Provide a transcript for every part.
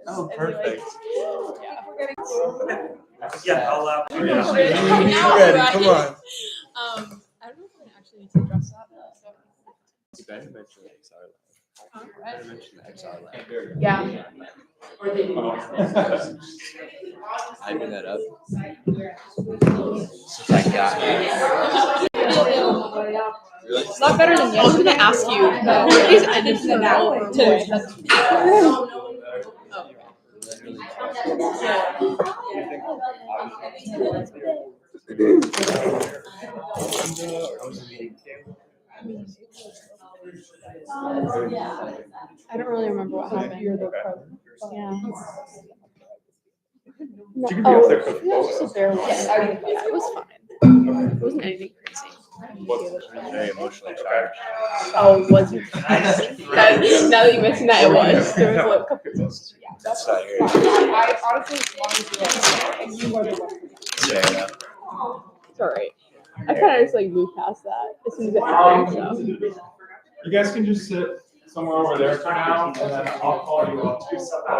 Oh, perfect. Yeah, I'll You're ready. Come on. I don't know if I actually need to dress up. You better mention the XR Lab. You better mention the XR Lab. Yeah. I bring that up since I got here. It's not better than yesterday. I was gonna ask you. Please ended today. I don't really remember what happened. Yeah. You can be up there for the Yeah, photo. just there. Yes, it was fine. It wasn't anything crazy. Very emotionally charged. Oh, was it? Now that you mentioned that, it was. There was a couple. That's not here. I honestly wanted to do it, and you were the one. Fair enough. It's alright. I kind of just like moved past that as soon as it happened. You guys can just sit somewhere over there for now, and then I'll call you up. I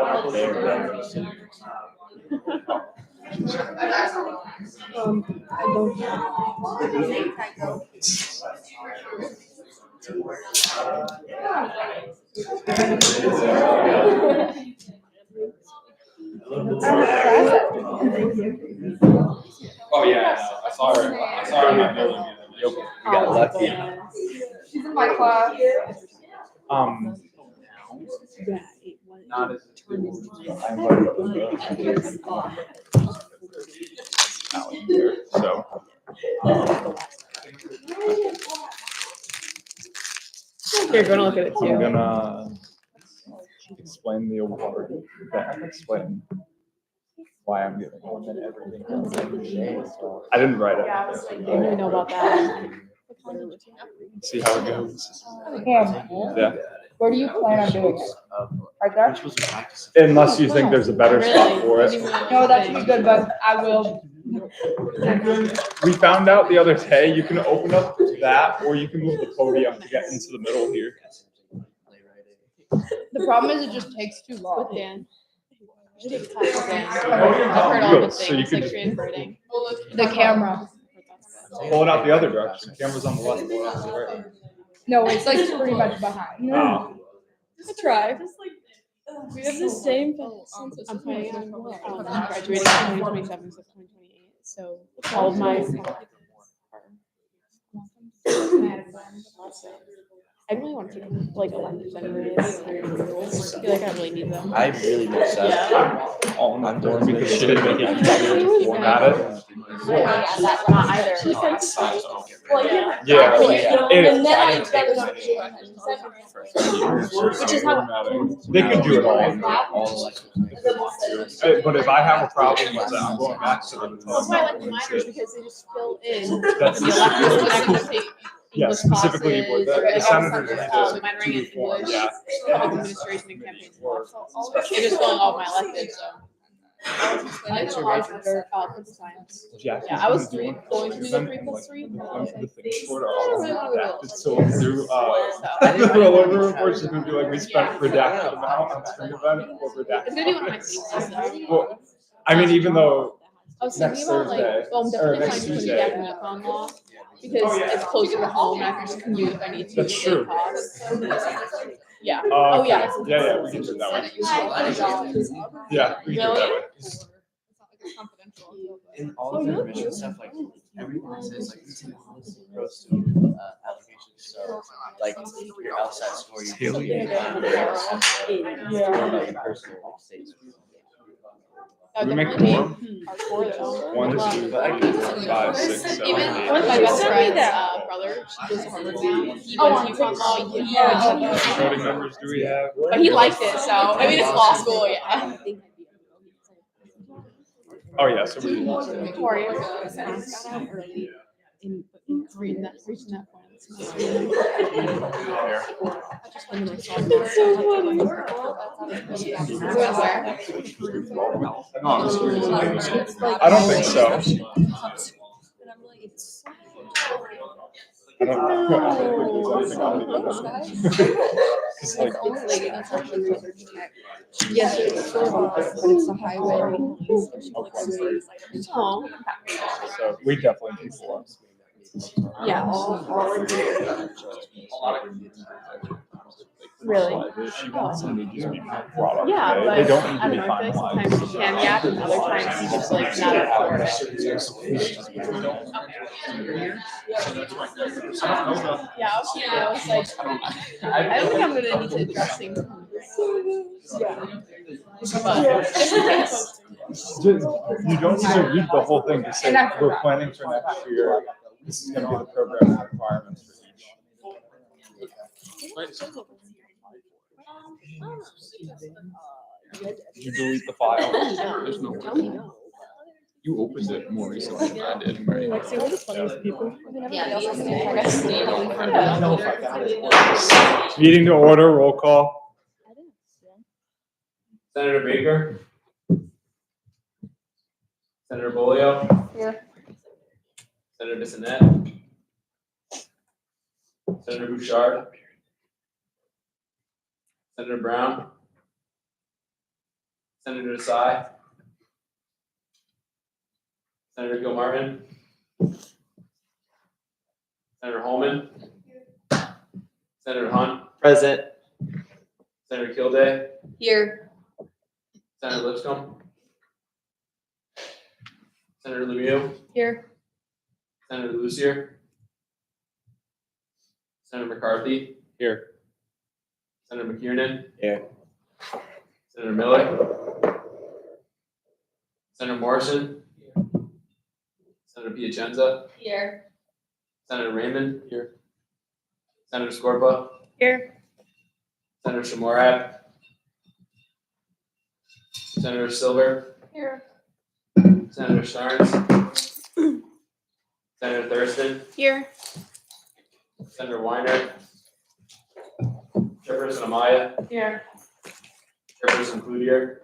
don't Oh yeah, I saw her. I saw her in my building. You got lucky. She's in my class. Not as so. You're gonna look at it I'm too. gonna explain the award, then explain why I'm giving it, and then everything else. I didn't write it. I didn't even know about that. See how it goes. Yeah. Where do you plan on doing it? Right there? Unless you think there's a better spot for it. No, that should be good, but I will. We found out the other day, you can open up that, or you can move the podium to get into the middle here. The problem is it just takes too With long. Dan. I've heard all good So you things, can like creative writing. The camera. pull it out the other direction. Camera's on the left, pull it out to the right. No, it's like pretty much behind. Oh. Just try. We have the same. I'm planning on graduating in 2027, so 2028. So all of my. I really want to take like electives anyways. I feel like I really need them. I really messed up. Yeah. I'm doing because she didn't make it. Got it? Not either. Yeah. And then I Which is how they could do it all. But if I have a problem with that, I'm going back to them. That's why I like the minors because they just fill in. That's The electives when I can take yeah, English specifically classes, the or senators minoring in English, yeah. public administration and campaign stuff. They're just filling all of my electives, so. I like political science. Yeah, I was going to do the 3+3. The things for it are all redacted. So through the logo report, she's gonna be like, we spent redacted amount on spring event or redacted. It's gonna be one of my theses though. Well, I mean, even though I was thinking about like, well, I'm or definitely next planning to Tuesday. put back on law because it's closer to home and I can just commute if I need to. That's save true. costs. Yeah. Oh yeah. Yeah, we can do it that way. Yeah, we can do it that way. In all of the admission stuff, like everyone says, like pros to applications. So, like your LSAT score, you do something about your personal states. We make more. 1, 2, 3, 4, 5, 6, 7, Even 8. one of my best friend's brother, she goes to Harvard now. He went to UConn Law. How many voting members do we have? But he liked it, so I mean, it's law school, yeah. Oh yeah, so we. Victoria got out early in reaching that point. It's so funny. I don't think so. I don't know. It's only like, that's actually closer to tech. Yes, it's sort of office, but it's the highway. Oh, So we definitely need more. yeah. Really? Some need to be brought up Yeah, today. but They don't I need to don't be know. I feel like sometimes finalized. you can yap, and other times you just like not up for it. Yeah, I was like, I don't think I'm gonna need to address things. Yeah. But just in case. You don't need to read the whole thing to say And I we're forgot. planning for next year. This is going to be the program requirements for each. Did you delete the file? There's no way. You opened it more recently than I did, right? Lexi, we're the funniest people. Meeting to order, roll call. Senator Baker. Senator Bolio. Here. Senator Bissonnette. Senator Bouchard. Senator Brown. Senator Desai. Senator Gilmartin. Senator Holman. Senator Hunt. Present. Senator Kilday. Here. Senator Lipscomb. Senator Lemieux. Here. Senator Lucier. Senator McCarthy. Here. Senator McKiernan. Here. Senator Miller. Senator Morrison. Senator Piacenza. Here. Senator Raymond. Here. Senator Scorpa. Here. Senator Shamorad. Senator Silver. Here. Senator Starnes. Senator Thurston. Here. Senator Weiner. Chairperson Amaya. Here. Chairperson Cloutier.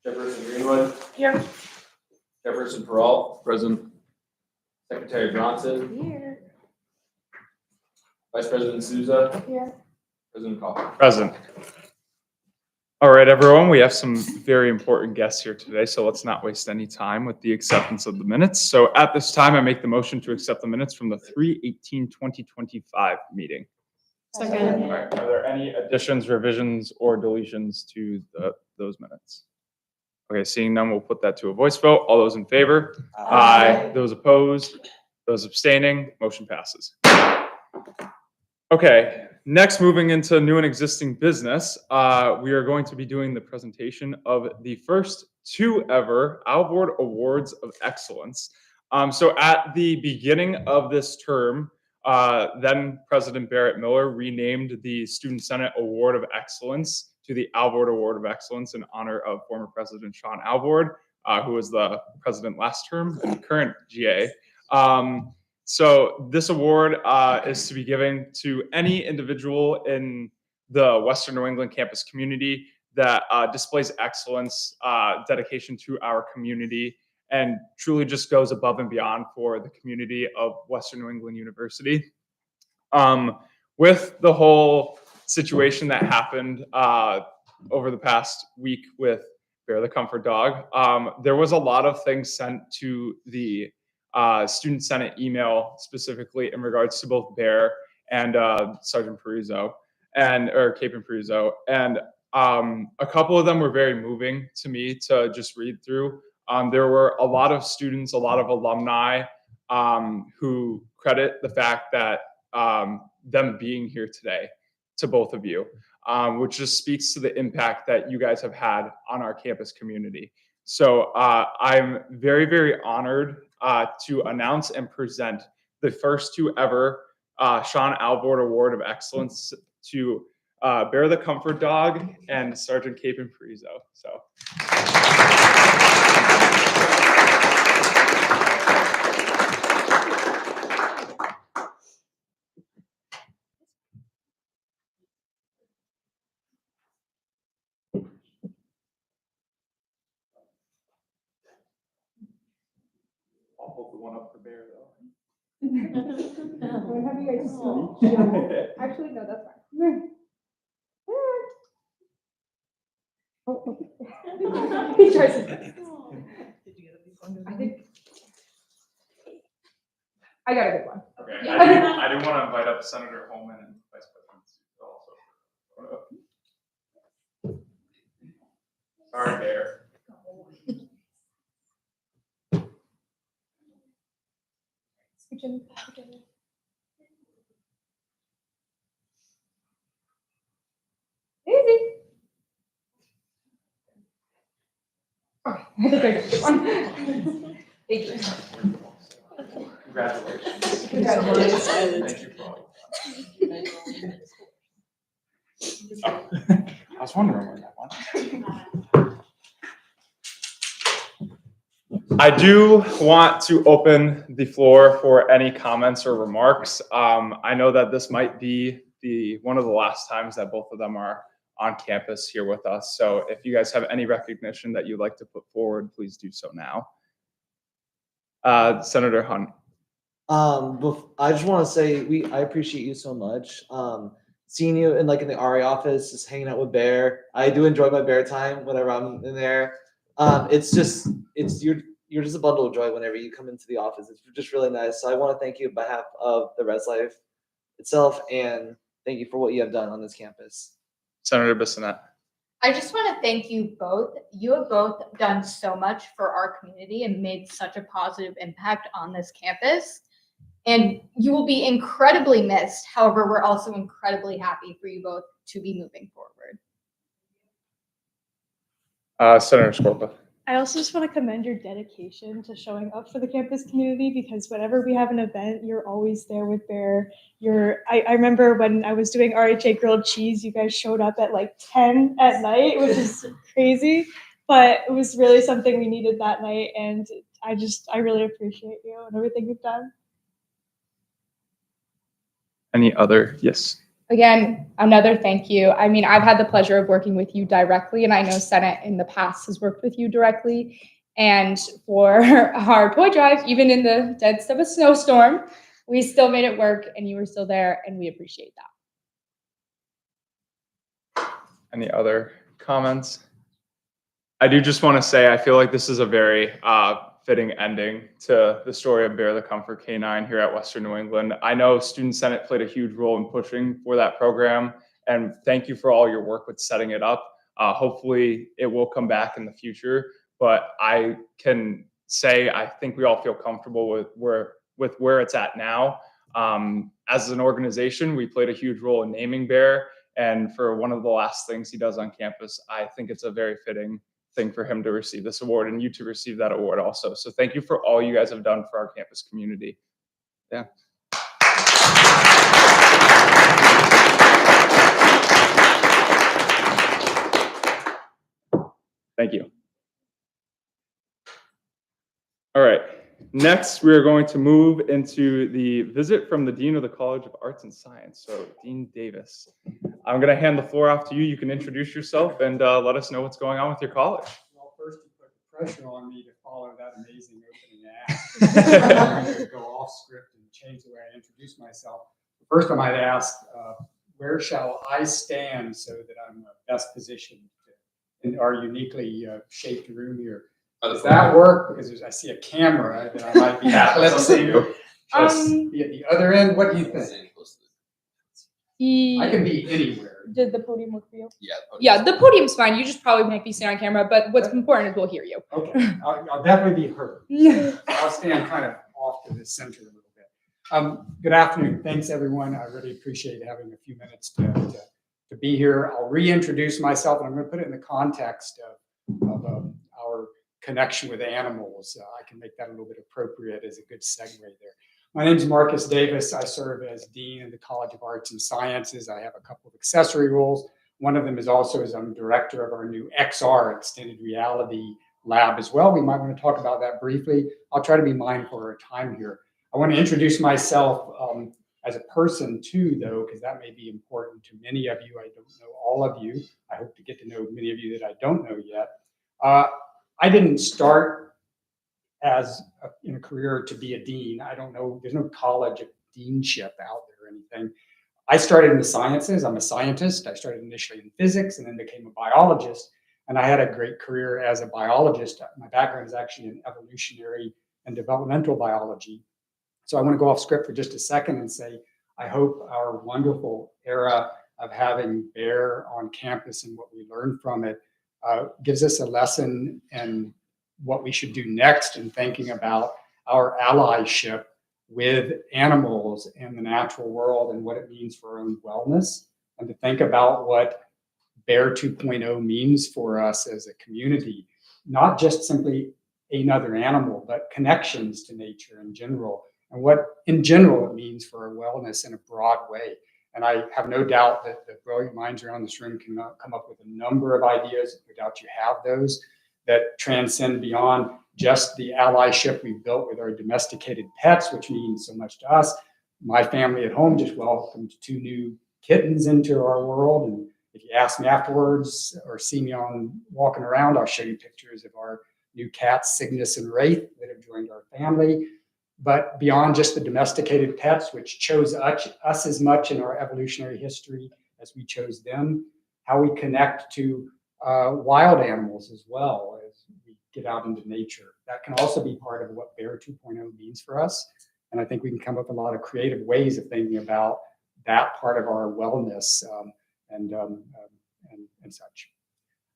Chairperson Greenwood. Here. Chairperson Peralt. Present. Secretary Bronson. Here. Vice President Souza. Here. President Coffin. Present. All right, everyone, we have some very important guests here today, so let's not waste any time with the acceptance of the minutes. So at this time, I make the motion to accept the minutes from the 3/18/2025 meeting. Second. All right, are there any additions, revisions, or deletions to those minutes? Okay, seeing none, we'll put that to a voice vote. All those in favor? Aye. Those opposed? Those abstaining? Motion passes. Okay, next, moving into new and existing business, we are going to be doing the presentation of the first two ever Alvord Awards of Excellence. So at the beginning of this term, then President Barrett Miller renamed the Student Senate Award of Excellence to the Alvord Award of Excellence in honor of former President Sean Alvord, who was the president last term and current GA. So this award is to be given to any individual in the Western New England campus community that displays excellence, dedication to our community, and truly just goes above and beyond for the community of Western New England University. With the whole situation that happened over the past week with Bear the Comfort Dog, there was a lot of things sent to the Student Senate email specifically in regards to both Bear and Sergeant Peruzzo or Captain Peruzzo. And a couple of them were very moving to me to just read through. There were a lot of students, a lot of alumni who credit the fact that them being here today to both of you, which just speaks to the impact that you guys have had on our campus community. So I'm very, very honored to announce and present the first two ever Sean Alvord Award of Excellence to Bear the Comfort Dog and Sergeant Capon Peruzzo. So. I'll hold the one up for Bear though. We'll have you guys see. Actually, no, that's fine. Oh, oh. He tries to. I think. I got a good one. Okay, I do want to invite up Senator Holman and Vice President Stewart also. Sorry, Bear. Easy. Oh, I think I got a good one. Thank you. Congratulations. Congratulations. Thank you for all. Oh, I was wondering where that one. I do want to open the floor for any comments or remarks. I know that this might be one of the last times that both of them are on campus here with us. So if you guys have any recognition that you'd like to put forward, please do so now. Senator Hunt. I just want to say I appreciate you so much. Seeing you in the RA office, just hanging out with Bear. I do enjoy my Bear time whenever I'm in there. You're just a bundle of joy whenever you come into the office. It's just really nice. So I want to thank you on behalf of the Res Life itself, and thank you for what you have done on this campus. Senator Bissonnette. I just want to thank you both. You have both done so much for our community and made such a positive impact on this campus. And you will be incredibly missed. However, we're also incredibly happy for you both to be moving forward. Senator Scorpa. I also just want to commend your dedication to showing up for the campus community, because whenever we have an event, you're always there with Bear. I remember when I was doing RHA grilled cheese, you guys showed up at 10 at night, which is crazy, but it was really something we needed that night. And I really appreciate you and everything you've done. Any other? Yes. Again, another thank you. I mean, I've had the pleasure of working with you directly, and I know Senate in the past has worked with you directly. And for our toy drive, even in the depths of a snowstorm, we still made it work, and you were still there, and we appreciate that. Any other comments? I do just want to say I feel like this is a very fitting ending to the story of Bear the Comfort K9 here at Western New England. I know Student Senate played a huge role in pushing for that program, and thank you for all your work with setting it up. Hopefully it will come back in the future, but I can say I think we all feel comfortable with where it's at now. As an organization, we played a huge role in naming Bear, and for one of the last things he does on campus, I think it's a very fitting thing for him to receive this award and you to receive that award also. So thank you for all you guys have done for our campus community. Yeah. Thank you. All right. Next, we are going to move into the visit from the Dean of the College of Arts and Science. So Dean Davis, I'm going to hand the floor off to you. You can introduce yourself and let us know what's going on with your college. Well, first you put the pressure on me to follow that amazing opening act. I'm going to go off script and change the way I introduce myself. First, I might ask, where shall I stand so that I'm best positioned in our uniquely shaped room here? Does that work? Because I see a camera that I might be eclipsing. At the other end, what do you think? I can be anywhere. Did the podium work for you? Yeah. Yeah, the podium's fine. You just probably might be sitting on camera, but what's important is we'll hear you. Okay, I'll definitely be heard. I'll stand kind of off to the center a little bit. Good afternoon. Thanks, everyone. I really appreciate having a few minutes to be here. I'll reintroduce myself, and I'm going to put it in the context of our connection with animals. I can make that a little bit appropriate as a good segue there. My name is Marcus Davis. I serve as Dean of the College of Arts and Sciences. I have a couple of accessory roles. One of them is also as I'm director of our new XR, Extended Reality Lab as well. We might want to talk about that briefly. I'll try to be mindful of our time here. I want to introduce myself as a person too, though, because that may be important to many of you. I don't know all of you. I hope to get to know many of you that I don't know yet. I didn't start in a career to be a dean. I don't know, there's no college of deanship out there or anything. I started in the sciences. I'm a scientist. I started initially in physics and then became a biologist. And I had a great career as a biologist. My background is actually in evolutionary and developmental biology. So I want to go off script for just a second and say, I hope our wonderful era of having Bear on campus and what we learned from it gives us a lesson in what we should do next in thinking about our allyship with animals and the natural world and what it means for our own wellness, and to think about what Bear 2.0 means for us as a community, not just simply another animal, but connections to nature in general, and what in general it means for our wellness in a broad way. And I have no doubt that the brilliant minds around this room can come up with a number of ideas, no doubt you have those, that transcend beyond just the allyship we've built with our domesticated pets, which means so much to us. My family at home just welcomed 2 new kittens into our world. And if you ask me afterwards or see me on walking around, I'll show you pictures of our new cats, Cygnus and Wraith, that have joined our family. But beyond just the domesticated pets, which chose us as much in our evolutionary history as we chose them, how we connect to wild animals as well as we get out into nature. That can also be part of what Bear 2.0 means for us. And I think we can come up with a lot of creative ways of thinking about that part of our wellness and such.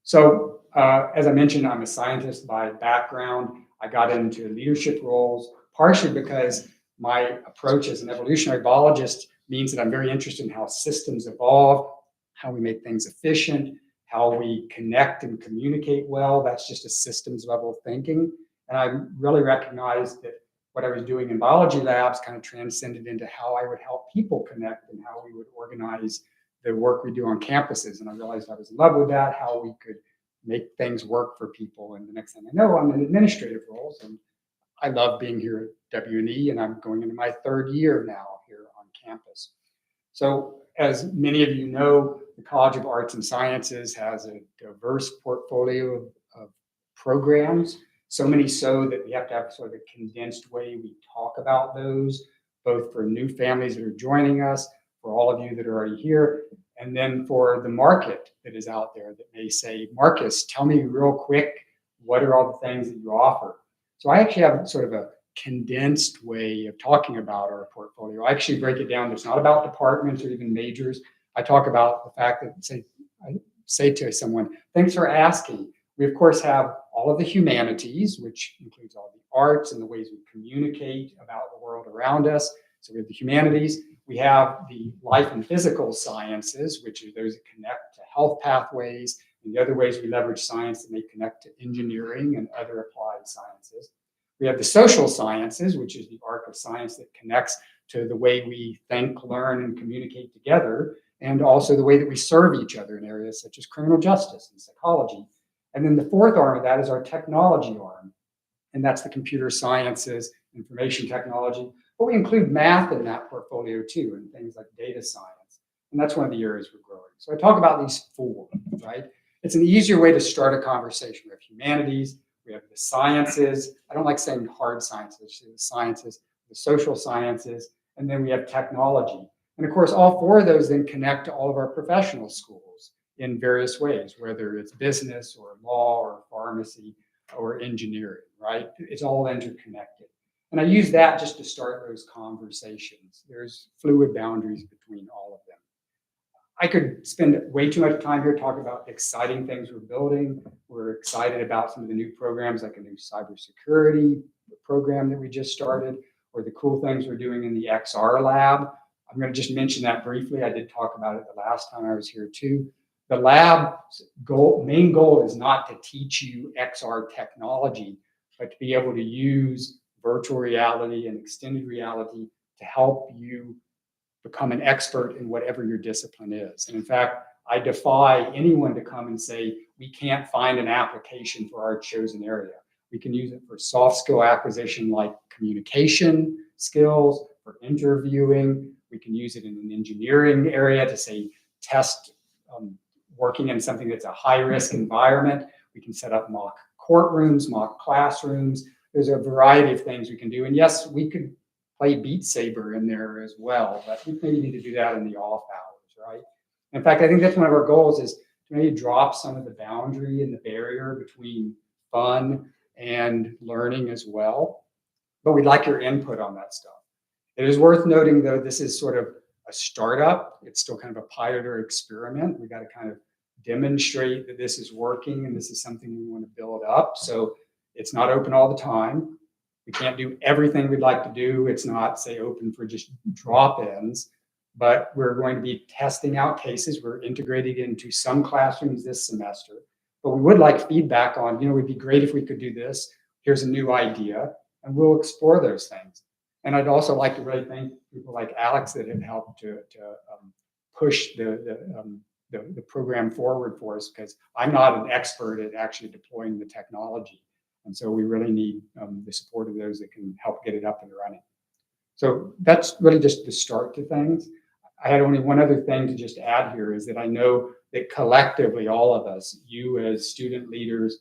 So as I mentioned, I'm a scientist by background. I got into leadership roles partially because my approach as an evolutionary biologist means that I'm very interested in how systems evolve, how we make things efficient, how we connect and communicate well. That's just a systems level thinking. And I really recognized that what I was doing in biology labs kind of transcended into how I would help people connect and how we would organize the work we do on campuses. And I realized I was in love with that, how we could make things work for people. And the next thing I know, I'm in administrative roles. And I love being here at WNE, and I'm going into my 3rd year now here on campus. So as many of you know, the College of Arts and Sciences has a diverse portfolio of programs, so many so that we have to have sort of a condensed way we talk about those, both for new families that are joining us, for all of you that are already here, and then for the market that is out there that may say, Marcus, tell me real quick, what are all the things that you offer? So I actually have sort of a condensed way of talking about our portfolio. I actually break it down. It's not about departments or even majors. I talk about the fact that, I say to someone, thanks for asking. We, of course, have all of the humanities, which includes all the arts and the ways we communicate about the world around us. So we have the humanities. We have the life and physical sciences, which are those that connect to health pathways, and the other ways we leverage science that may connect to engineering and other applied sciences. We have the social sciences, which is the arc of science that connects to the way we think, learn, and communicate together, and also the way that we serve each other in areas such as criminal justice and psychology. And then the 4th arm of that is our technology arm, and that's the computer sciences, information technology. But we include math in that portfolio too, and things like data science. And that's one of the areas we're growing. So I talk about these 4, right? It's an easier way to start a conversation. We have humanities, we have the sciences. I don't like saying hard sciences, the sciences, the social sciences, and then we have technology. And of course, all 4 of those then connect to all of our professional schools in various ways, whether it's business or law or pharmacy or engineering, right? It's all interconnected. And I use that just to start those conversations. There's fluid boundaries between all of them. I could spend way too much time here talking about exciting things we're building. We're excited about some of the new programs, like a new cybersecurity program that we just started, or the cool things we're doing in the XR lab. I'm going to just mention that briefly. I did talk about it the last time I was here too. The lab's main goal is not to teach you XR technology, but to be able to use virtual reality and extended reality to help you become an expert in whatever your discipline is. And in fact, I defy anyone to come and say, we can't find an application for our chosen area. We can use it for soft skill acquisition like communication skills, for interviewing. We can use it in an engineering area to say, test working in something that's a high risk environment. We can set up mock courtrooms, mock classrooms. there's a variety of things we can do. And yes, we could play Beat Saber in there as well, but we maybe need to do that in the off hours, right? In fact, I think that's one of our goals is to maybe drop some of the boundary and the barrier between fun and learning as well. But we'd like your input on that stuff. It is worth noting, though, this is sort of a startup. It's still kind of a pilot or experiment. We got to kind of demonstrate that this is working and this is something we want to build up. So it's not open all the time. We can't do everything we'd like to do. It's not, say, open for just drop-ins, but we're going to be testing out cases. We're integrating into some classrooms this semester, but we would like feedback on, it'd be great if we could do this. Here's a new idea, and we'll explore those things. And I'd also like to really thank people like Alex that have helped to push the program forward for us, because I'm not an expert at actually deploying the technology. And so we really need the support of those that can help get it up and running. So that's really just the start to things. I had only one other thing to just add here is that I know that collectively, all of us, you as student leaders,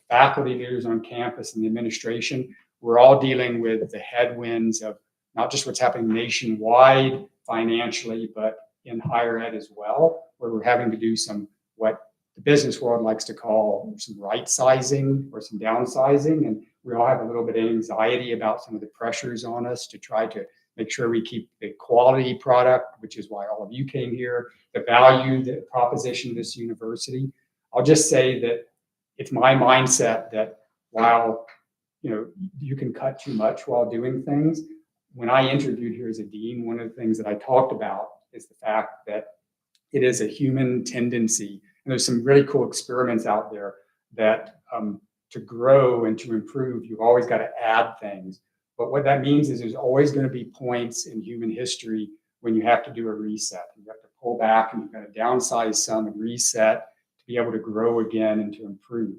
faculty leaders on campus and the administration, we're all dealing with the headwinds of not just what's happening nationwide financially, but in higher ed as well, where we're having to do some, what the business world likes to call some right sizing or some downsizing. And we all have a little bit of anxiety about some of the pressures on us to try to make sure we keep the quality product, which is why all of you came here, the value, the proposition of this university. I'll just say that it's my mindset that while you can cut too much while doing things. When I interviewed here as a dean, one of the things that I talked about is the fact that it is a human tendency. And there's some really cool experiments out there that to grow and to improve, you've always got to add things. But what that means is there's always going to be points in human history when you have to do a reset. You have to pull back and you've got to downsize some and reset to be able to grow again and to improve.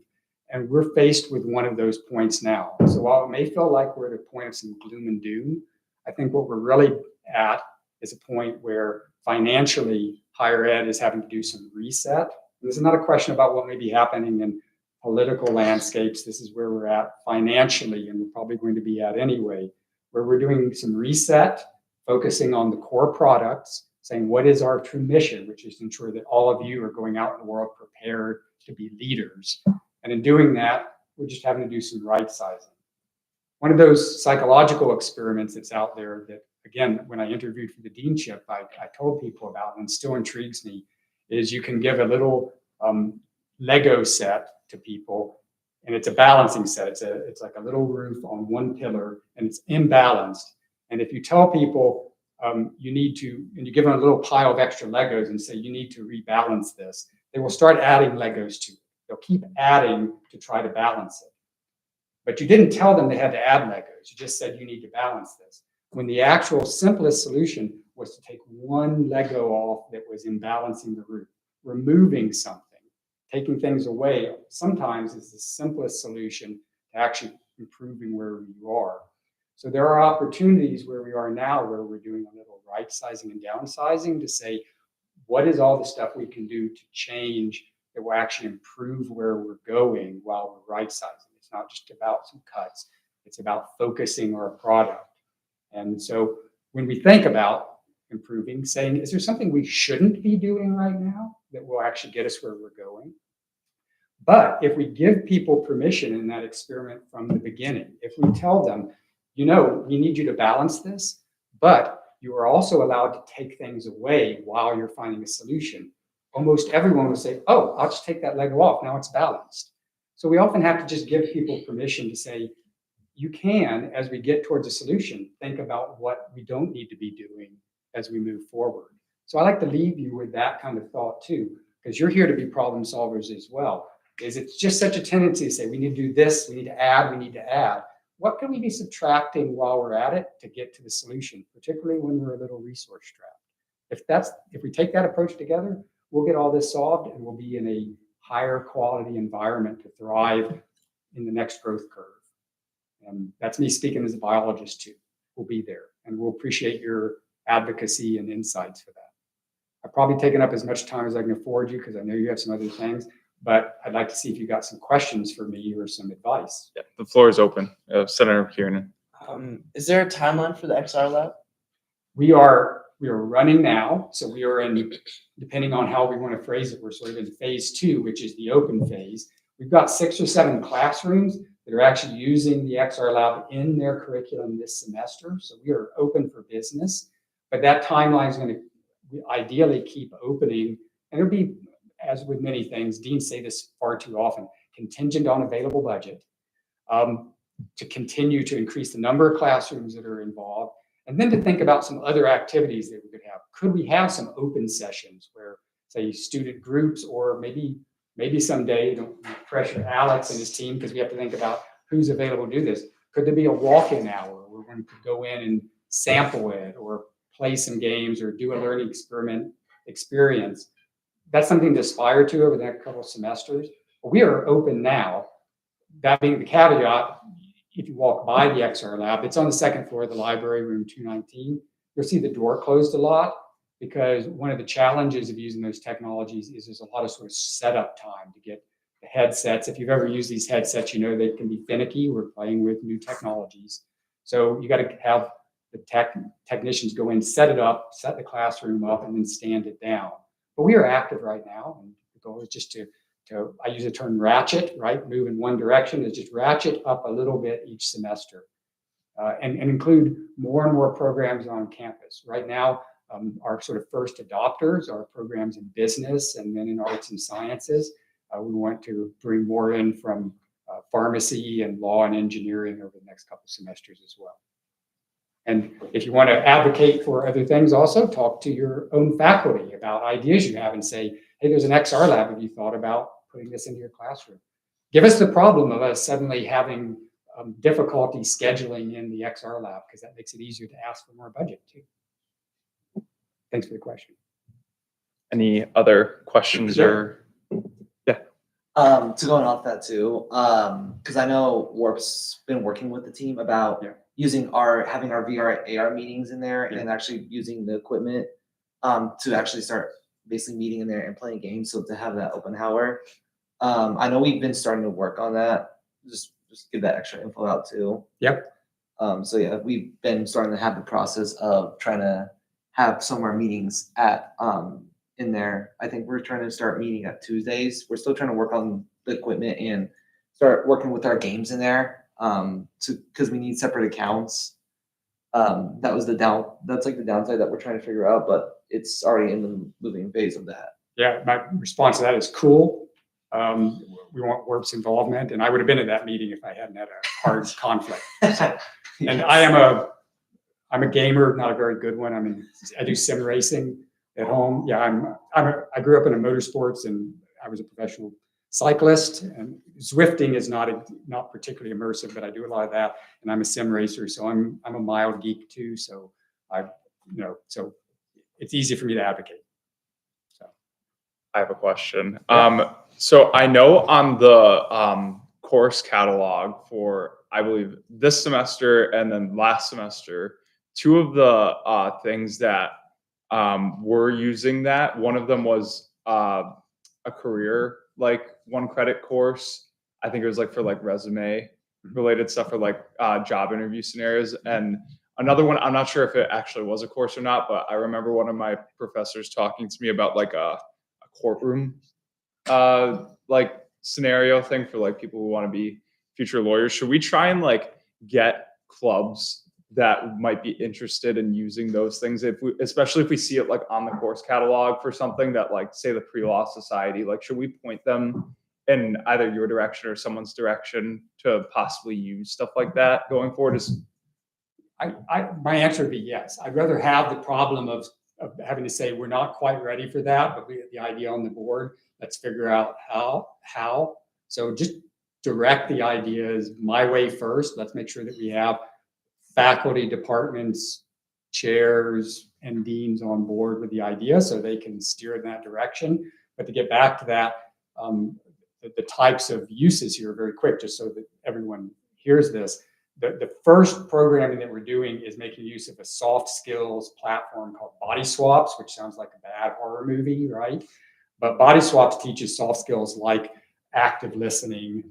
And we're faced with one of those points now. So while it may feel like we're at a point of some gloom and doom, I think what we're really at is a point where financially higher ed is having to do some reset. And this is not a question about what may be happening in political landscapes. This is where we're at financially, and we're probably going to be at anyway, where we're doing some reset, focusing on the core products, saying what is our true mission, which is to ensure that all of you are going out in the world prepared to be leaders. And in doing that, we're just having to do some right sizing. One of those psychological experiments that's out there that, again, when I interviewed for the deanship, I told people about and still intrigues me, is you can give a little Lego set to people, and it's a balancing set. It's like a little roof on one pillar, and it's imbalanced. And if you tell people you need to, and you give them a little pile of extra Legos and say you need to rebalance this, they will start adding Legos to it. They'll keep adding to try to balance it. But you didn't tell them they had to add Legos. You just said you need to balance this. When the actual simplest solution was to take one Lego off that was imbalancing the roof, removing something, taking things away, sometimes is the simplest solution to actually improving where you are. So there are opportunities where we are now where we're doing a little right sizing and downsizing to say, what is all the stuff we can do to change that will actually improve where we're going while we're right sizing. It's not just about some cuts. It's about focusing our product. And so when we think about improving, saying, is there something we shouldn't be doing right now that will actually get us where we're going? But if we give people permission in that experiment from the beginning, if we tell them, we need you to balance this, but you are also allowed to take things away while you're finding a solution, almost everyone will say, oh, I'll just take that Lego off. Now it's balanced. So we often have to just give people permission to say, you can, as we get towards a solution, think about what we don't need to be doing as we move forward. So I like to leave you with that kind of thought too, because you're here to be problem solvers as well. Is it's just such a tendency to say, we need to do this, we need to add, we need to add. What can we be subtracting while we're at it to get to the solution, particularly when we're a little resource strapped? If we take that approach together, we'll get all this solved and we'll be in a higher quality environment to thrive in the next growth curve. And that's me speaking as a biologist too. We'll be there and we'll appreciate your advocacy and insights for that. I've probably taken up as much time as I can afford you because I know you have some other things, but I'd like to see if you got some questions for me or some advice. Yeah, the floor is open. Senator Kiernan. Is there a timeline for the XR lab? We are running now, so we are in, depending on how we want to phrase it, we're sort of in phase 2, which is the open phase. We've got 6 or 7 classrooms that are actually using the XR lab in their curriculum this semester. So we are open for business, but that timeline is going to ideally keep opening, and it'll be, as with many things, deans say this far too often, contingent on available budget, to continue to increase the number of classrooms that are involved, and then to think about some other activities that we could have. Could we have some open sessions where, say, student groups, or maybe someday, don't pressure Alex and his team, because we have to think about who's available to do this. Could there be a walk-in hour where one could go in and sample it, or play some games, or do a learning experience? That's something to aspire to over the next couple of semesters. But we are open now. That being the caveat, if you walk by the XR lab, it's on the 2nd floor of the library, room 219. You'll see the door closed a lot, because one of the challenges of using those technologies is there's a lot of sort of setup time to get the headsets. If you've ever used these headsets, you know they can be finicky. We're playing with new technologies. So you got to have the technicians go in, set it up, set the classroom up, and then stand it down. But we are active right now, and the goal is just to I use the term ratchet, right? Move in one direction, is just ratchet up a little bit each semester, and include more and more programs on campus. Right now, our sort of first adopters are programs in business and then in arts and sciences. We want to bring more in from pharmacy and law and engineering over the next couple of semesters as well. And if you want to advocate for other things, also talk to your own faculty about ideas you have and say, hey, there's an XR lab. Have you thought about putting this into your classroom? Give us the problem of us suddenly having difficulty scheduling in the XR lab, because that makes it easier to ask for more budget too. Thanks for the question. Any other questions or? To going off that too, because I know Warp's been working with the team about having our VR AR meetings in there, and actually using the equipment to actually start basically meeting in there and playing games. So to have that open hour, I know we've been starting to work on that. Just give that extra info out too. Yep. So yeah, we've been starting to have the process of trying to have some of our meetings at in there. I think we're trying to start meeting at Tuesdays. We're still trying to work on the equipment and start working with our games in there. Because we need separate accounts. That's like the downside that we're trying to figure out, but it's already in the moving phase of that. Yeah, my response to that is cool. We want Warp's involvement, and I would have been at that meeting if I hadn't had a hard conflict. So, and I'm a gamer, not a very good one. I do sim racing at home. Yeah, I grew up in motorsports, and I was a professional cyclist, and Zwifting is not particularly immersive, but I do a lot of that, and I'm a sim racer, so I'm a mild geek too. So so it's easy for me to advocate. So I have a question. So I know on the course catalog for, I believe, this semester and then last semester, 2 of the things that were using that, one of them was a career, like 1 credit course. I think it was like for like resume related stuff, or like job interview scenarios. And another one, I'm not sure if it actually was a course or not, but I remember one of my professors talking to me about like a courtroom like scenario thing for like people who want to be future lawyers. Should we try and like get clubs that might be interested in using those things, especially if we see it like on the course catalog for something that, like, say the Pre-Law Society, like, should we point them in either your direction or someone's direction to possibly use stuff like that going forward? My answer would be yes. I'd rather have the problem of having to say we're not quite ready for that, but we have the idea on the board. Let's figure out how. So just direct the ideas my way first. Let's make sure that we have faculty, departments, chairs, and deans on board with the idea so they can steer in that direction. But to get back to that, the types of uses here very quick, just so that everyone hears this. The first programming that we're doing is making use of a soft skills platform called Body Swaps, which sounds like a bad horror movie, right? But Body Swaps teaches soft skills like active listening,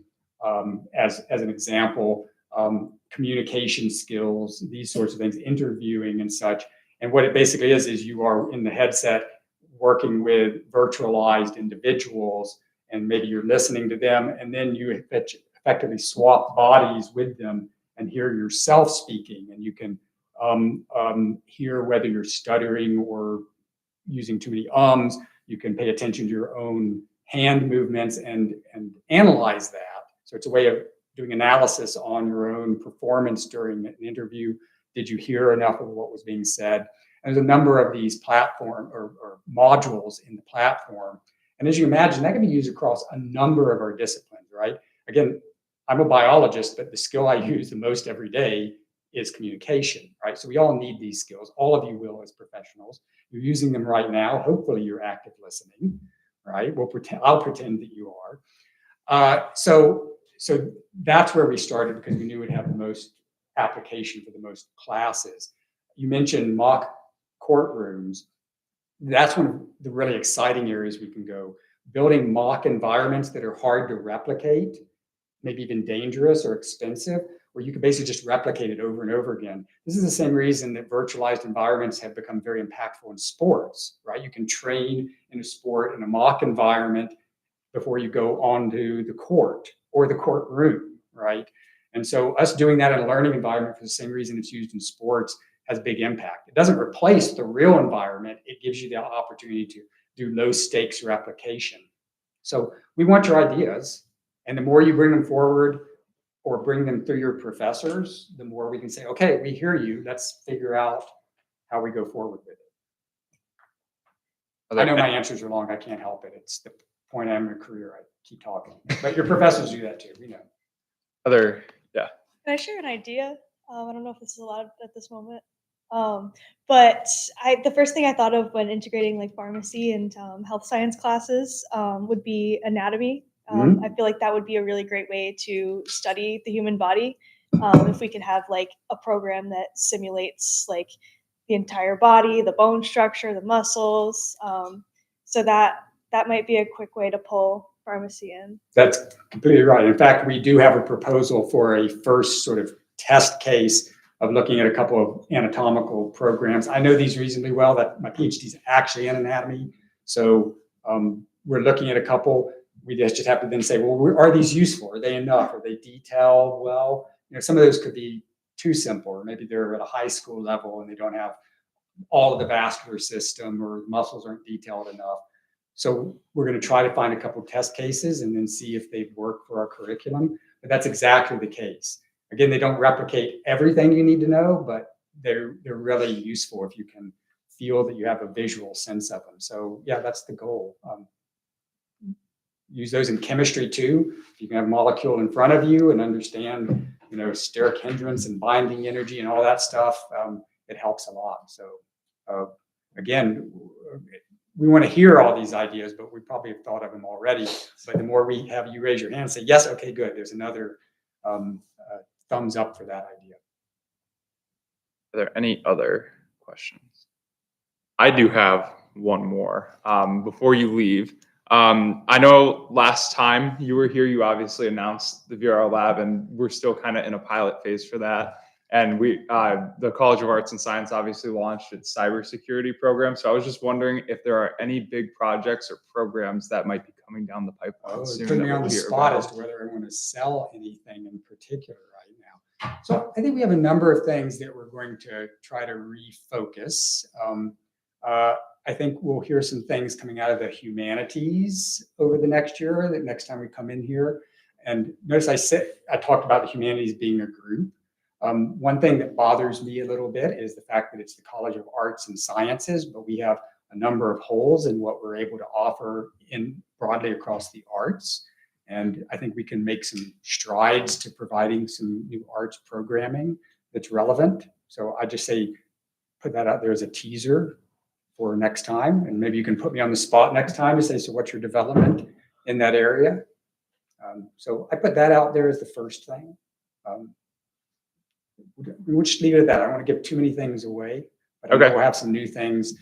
as an example, communication skills, these sorts of things, interviewing and such. And what it basically is you are in the headset working with virtualized individuals, and maybe you're listening to them, and then you effectively swap bodies with them and hear yourself speaking, and you can hear whether you're stuttering or using too many ums. You can pay attention to your own hand movements and analyze that. So it's a way of doing analysis on your own performance during an interview. Did you hear enough of what was being said? And there's a number of these platform or modules in the platform. And as you imagine, that can be used across a number of our disciplines, right? Again, I'm a biologist, but the skill I use the most every day is communication, right? So we all need these skills. All of you will as professionals. You're using them right now. Hopefully you're active listening, right? I'll pretend that you are. So that's where we started, because we knew we'd have the most application for the most classes. You mentioned mock courtrooms. That's one of the really exciting areas we can go. Building mock environments that are hard to replicate, maybe even dangerous or expensive, where you can basically just replicate it over and over again. This is the same reason that virtualized environments have become very impactful in sports, right? You can train in a sport in a mock environment before you go onto the court or the courtroom, right? And so us doing that in a learning environment for the same reason it's used in sports has big impact. It doesn't replace the real environment. It gives you the opportunity to do low stakes replication. So we want your ideas, and the more you bring them forward or bring them through your professors, the more we can say, okay, we hear you. Let's figure out how we go forward with it. I know my answers are long. I can't help it. It's the point I'm in a career. I keep talking, but your professors do that too. We know. Can I share an idea? I don't know if this is allowed at this moment. But the first thing I thought of when integrating like pharmacy and health science classes would be anatomy. I feel like that would be a really great way to study the human body. If we could have like a program that simulates like the entire body, the bone structure, the muscles. So that might be a quick way to pull pharmacy in. That's completely right. In fact, we do have a proposal for a first sort of test case of looking at a couple of anatomical programs. I know these reasonably well, that my PhD is actually in anatomy. So we're looking at a couple. We just have to then say, well, are these useful? Are they enough? Are they detailed well? You know, some of those could be too simple, or maybe they're at a high school level and they don't have all of the vascular system, or the muscles aren't detailed enough. So we're going to try to find a couple of test cases and then see if they work for our curriculum. But that's exactly the case. Again, they don't replicate everything you need to know, but they're really useful if you can feel that you have a visual sense of them. So yeah, that's the goal. Use those in chemistry too. If you can have a molecule in front of you and understand, you know, steric hindrance and binding energy and all that stuff, it helps a lot. So again, we want to hear all these ideas, but we probably have thought of them already. But the more we have you raise your hand and say, yes, okay, good. There's another thumbs up for that idea. Are there any other questions? I do have one more. Before you leave, I know last time you were here, you obviously announced the VRL Lab, and we're still kind of in a pilot phase for that. And the College of Arts and Science obviously launched its cybersecurity program. So I was just wondering if there are any big projects or programs that might be coming down the pipeline soon. Putting me that on we'll the hear spot about. as to whether I want to sell anything in particular right now. So I think we have a number of things that we're going to try to refocus. I think we'll hear some things coming out of the humanities over the next year, the next time we come in here. And notice I talked about the humanities being a group. One thing that bothers me a little bit is the fact that it's the College of Arts and Sciences, but we have a number of holes in what we're able to offer in broadly across the arts. And I think we can make some strides to providing some new arts programming that's relevant. So I just say, put that out there as a teaser for next time. And maybe you can put me on the spot next time to say, so what's your development in that area? So I put that out there as the first thing. We'll just leave it at that. I don't want to give too many things away, but I know we'll have some new things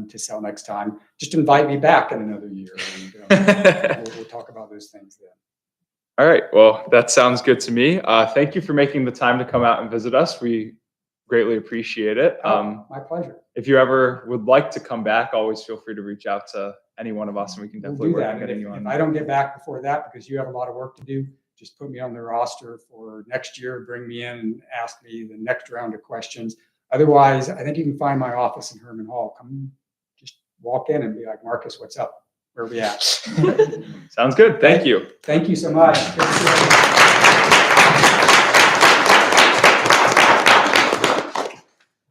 to sell next time, just invite me back in another year. And we'll talk about those things then. All right. Well, that sounds good to me. Thank you for making the time to come out and visit us. We greatly appreciate it. My pleasure. If you ever would like to come back, always feel free to reach out to any one of us, and we can We'll definitely do work that. on And getting you if on. I don't get back before that, because you have a lot of work to do, just put me on the roster for next year, bring me in and ask me the next round of questions. Otherwise, I think you can find my office in Herman Hall. Come, just walk in and be like, Marcus, what's up? Where are we at? Sounds good. Thank you. Thank you so much. Good to see everybody.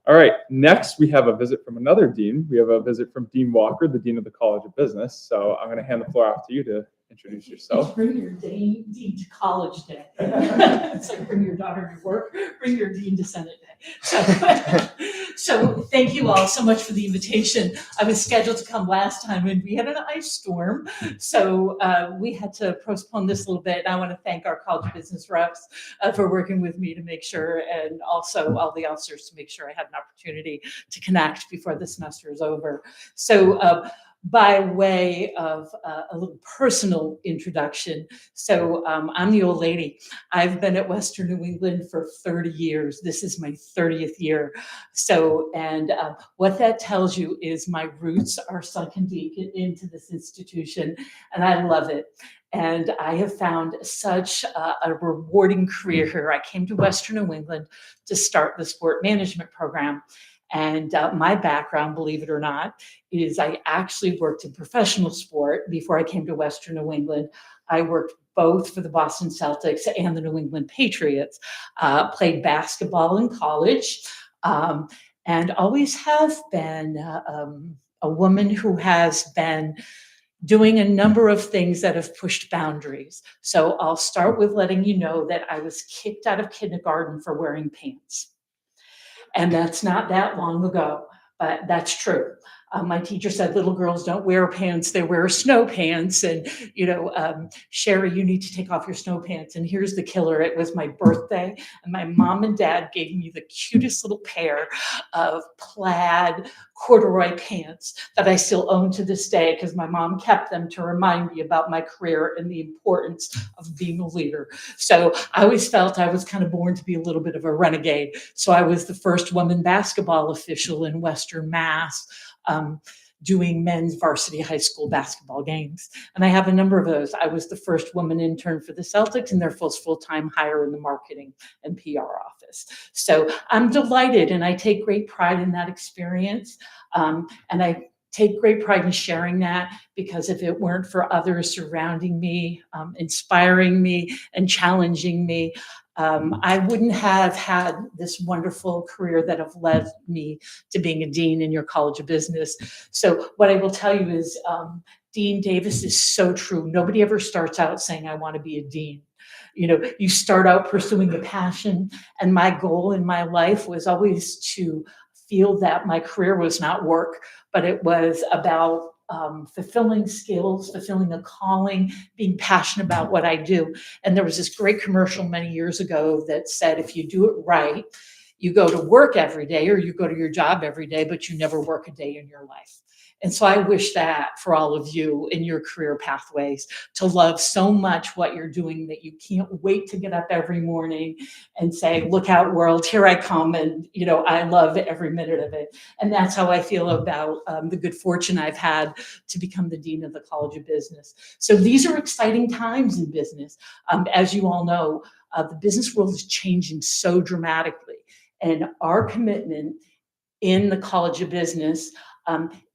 All right. Next, we have a visit from another dean. We have a visit from Dean Walker, the Dean of the College of Business. So I'm going to hand the floor off to you to introduce yourself. Bring your dean to college day. It's like bring your daughter to work, bring your dean to Senate day. So thank you all so much for the invitation. I was scheduled to come last time and we had an ice storm. So we had to postpone this a little bit. And I want to thank our college of business reps for working with me to make sure, and also all the officers to make sure I had an opportunity to connect before the semester is over. So by way of a little personal introduction. So I'm the old lady. I've been at Western New England for 30 years. This is my 30th year. So, and what that tells you is my roots are sunken deep into this institution, and I love it. And I have found such a rewarding career here. I came to Western New England to start the sport management program. And my background, believe it or not, is I actually worked in professional sport before I came to Western New England. I worked both for the Boston Celtics and the New England Patriots, played basketball in college, and always have been a woman who has been doing a number of things that have pushed boundaries. So I'll start with letting you know that I was kicked out of kindergarten for wearing pants. And that's not that long ago, but that's true. My teacher said little girls don't wear pants, they wear snow pants. And, you know, Sherry, you need to take off your snow pants. And here's the killer. It was my birthday and my mom and dad gave me the cutest little pair of plaid corduroy pants that I still own to this day because my mom kept them to remind me about my career and the importance of being a leader. So I always felt I was kind of born to be a little bit of a renegade. So I was the first woman basketball official in Western Mass, doing men's varsity high school basketball games. And I have a number of those. I was the first woman intern for the Celtics and their first full-time hire in the marketing and PR office. So I'm delighted and I take great pride in that experience. And I take great pride in sharing that because if it weren't for others surrounding me, inspiring me and challenging me, I wouldn't have had this wonderful career that have led me to being a dean in your College of Business. So what I will tell you is Dean Davis is so true. Nobody ever starts out saying, I want to be a dean. You know, you start out pursuing a passion. And my goal in my life was always to feel that my career was not work, but it was about fulfilling skills, fulfilling a calling, being passionate about what I do. And there was this great commercial many years ago that said, if you do it right, you go to work every day or you go to your job every day, but you never work a day in your life. And so I wish that for all of you in your career pathways, to love so much what you're doing that you can't wait to get up every morning and say, look out world, here I come. And, you know, I love every minute of it. And that's how I feel about the good fortune I've had to become the Dean of the College of Business. So these are exciting times in business. As you all know, the business world is changing so dramatically. And our commitment in the College of Business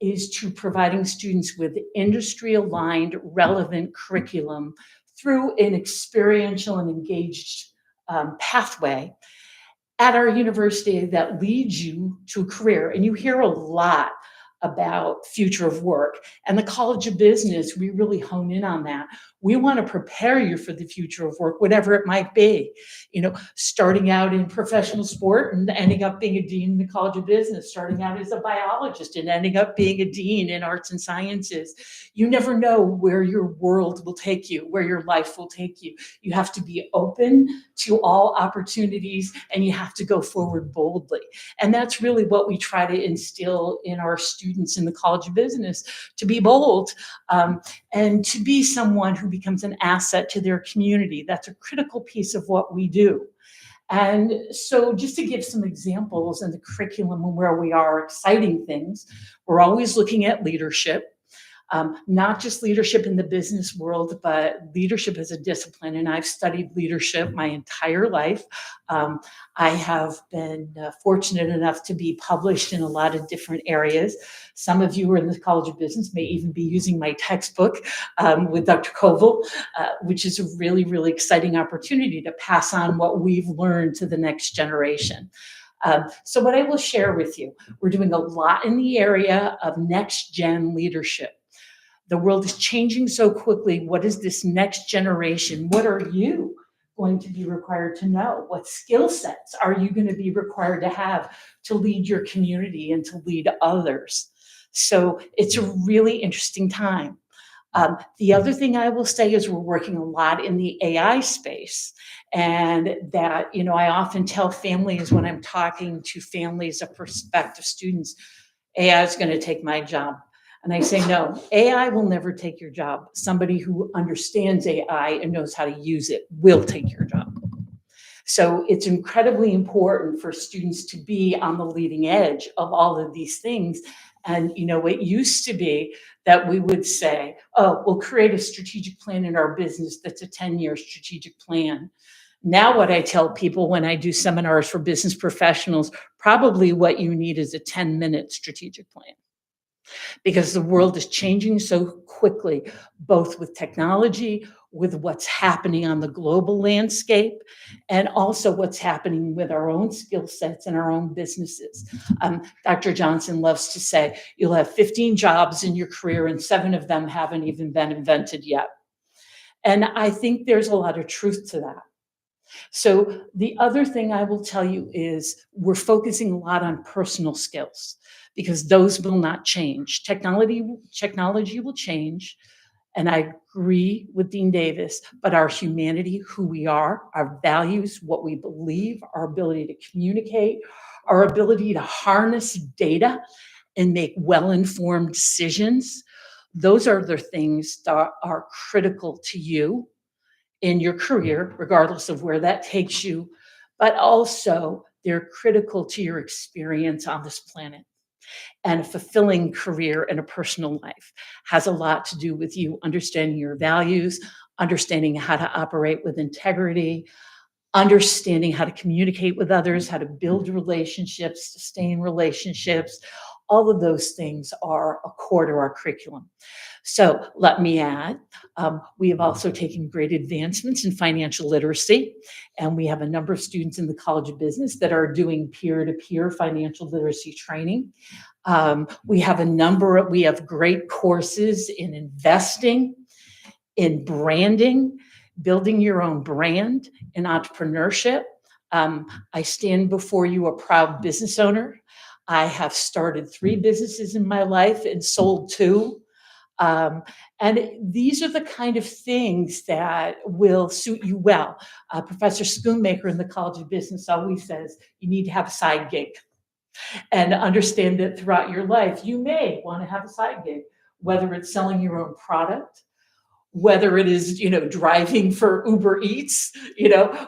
is to providing students with industry-aligned, relevant curriculum through an experiential and engaged pathway at our university that leads you to a career. And you hear a lot about future of work. And the College of Business, we really hone in on that. We want to prepare you for the future of work, whatever it might be. Starting out in professional sport and ending up being a dean in the College of Business, starting out as a biologist and ending up being a dean in arts and sciences. You never know where your world will take you, where your life will take you. You have to be open to all opportunities, and you have to go forward boldly. And that's really what we try to instill in our students in the College of Business, to be bold and to be someone who becomes an asset to their community. That's a critical piece of what we do. And so just to give some examples in the curriculum and where we are, exciting things, we're always looking at leadership. Not just leadership in the business world, but leadership as a discipline. And I've studied leadership my entire life. I have been fortunate enough to be published in a lot of different areas. Some of you who are in the College of Business may even be using my textbook with Dr. Koval, which is a really, really exciting opportunity to pass on what we've learned to the next generation. So what I will share with you, we're doing a lot in the area of next gen leadership. The world is changing so quickly. What is this next generation? What are you going to be required to know? What skill sets are you going to be required to have to lead your community and to lead others? So it's a really interesting time. The other thing I will say is we're working a lot in the AI space, and that, I often tell families when I'm talking to families of prospective students, AI is going to take my job. And I say, no, AI will never take your job. Somebody who understands AI and knows how to use it will take your job. So it's incredibly important for students to be on the leading edge of all of these things. And, it used to be that we would say, oh, we'll create a strategic plan in our business that's a 10-year strategic plan. Now what I tell people when I do seminars for business professionals, probably what you need is a 10-minute strategic plan. Because the world is changing so quickly, both with technology, with what's happening on the global landscape, and also what's happening with our own skill sets and our own businesses. Dr. Johnson loves to say, you'll have 15 jobs in your career and 7 of them haven't even been invented yet. And I think there's a lot of truth to that. So the other thing I will tell you is we're focusing a lot on personal skills, because those will not change. Technology will change, and I agree with Dean Davis, but our humanity, who we are, our values, what we believe, our ability to communicate, our ability to harness data and make well-informed decisions, those are the things that are critical to you in your career, regardless of where that takes you, but also they're critical to your experience on this planet. And a fulfilling career and a personal life has a lot to do with you understanding your values, understanding how to operate with integrity, understanding how to communicate with others, how to build relationships, sustain relationships. All of those things are a core to our curriculum. So let me add, we have also taken great advancements in financial literacy, and we have a number of students in the College of Business that are doing peer-to-peer financial literacy training. We have great courses in investing, in branding, building your own brand, in entrepreneurship. I stand before you a proud business owner. I have started 3 businesses in my life and sold 2. And these are the kind of things that will suit you well. Professor Schoonmaker in the College of Business always says, you need to have a side gig. And understand that throughout your life, you may want to have a side gig, whether it's selling your own product, whether it is, driving for Uber Eats,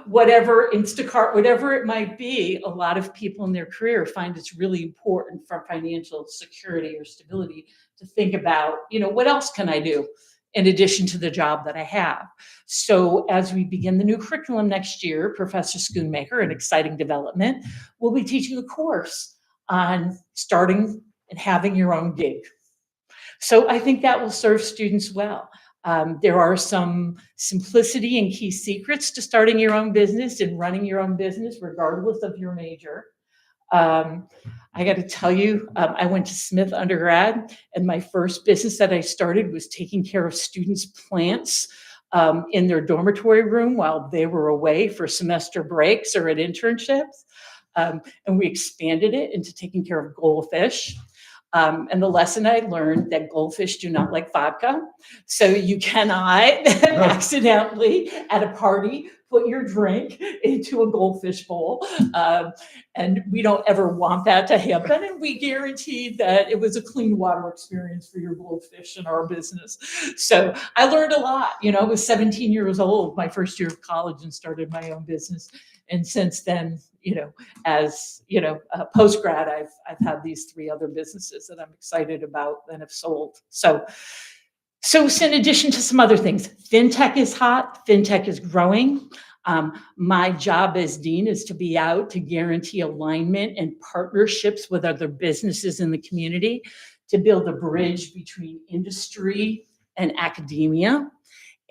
whatever, Instacart, whatever it might be. A lot of people in their career find it's really important for financial security or stability to think about, what else can I do in addition to the job that I have? So as we begin the new curriculum next year, Professor Schoonmaker, an exciting development, will be teaching a course on starting and having your own gig. So I think that will serve students well. There are some simplicity and key secrets to starting your own business and running your own business, regardless of your major. I got to tell you, I went to Smith undergrad, and my first business that I started was taking care of students' plants in their dormitory room while they were away for semester breaks or at internships. And we expanded it into taking care of goldfish. And the lesson I learned that goldfish do not like vodka. So you cannot accidentally at a party put your drink into a goldfish bowl. And we don't ever want that to happen. And we guaranteed that it was a clean water experience for your goldfish in our business. So I learned a lot. I was 17 years old, my first year of college, and started my own business. And since then, as a post-grad, I've had these 3 other businesses that I'm excited about and have sold. So in addition to some other things, FinTech is hot, FinTech is growing. My job as dean is to be out to guarantee alignment and partnerships with other businesses in the community to build a bridge between industry and academia.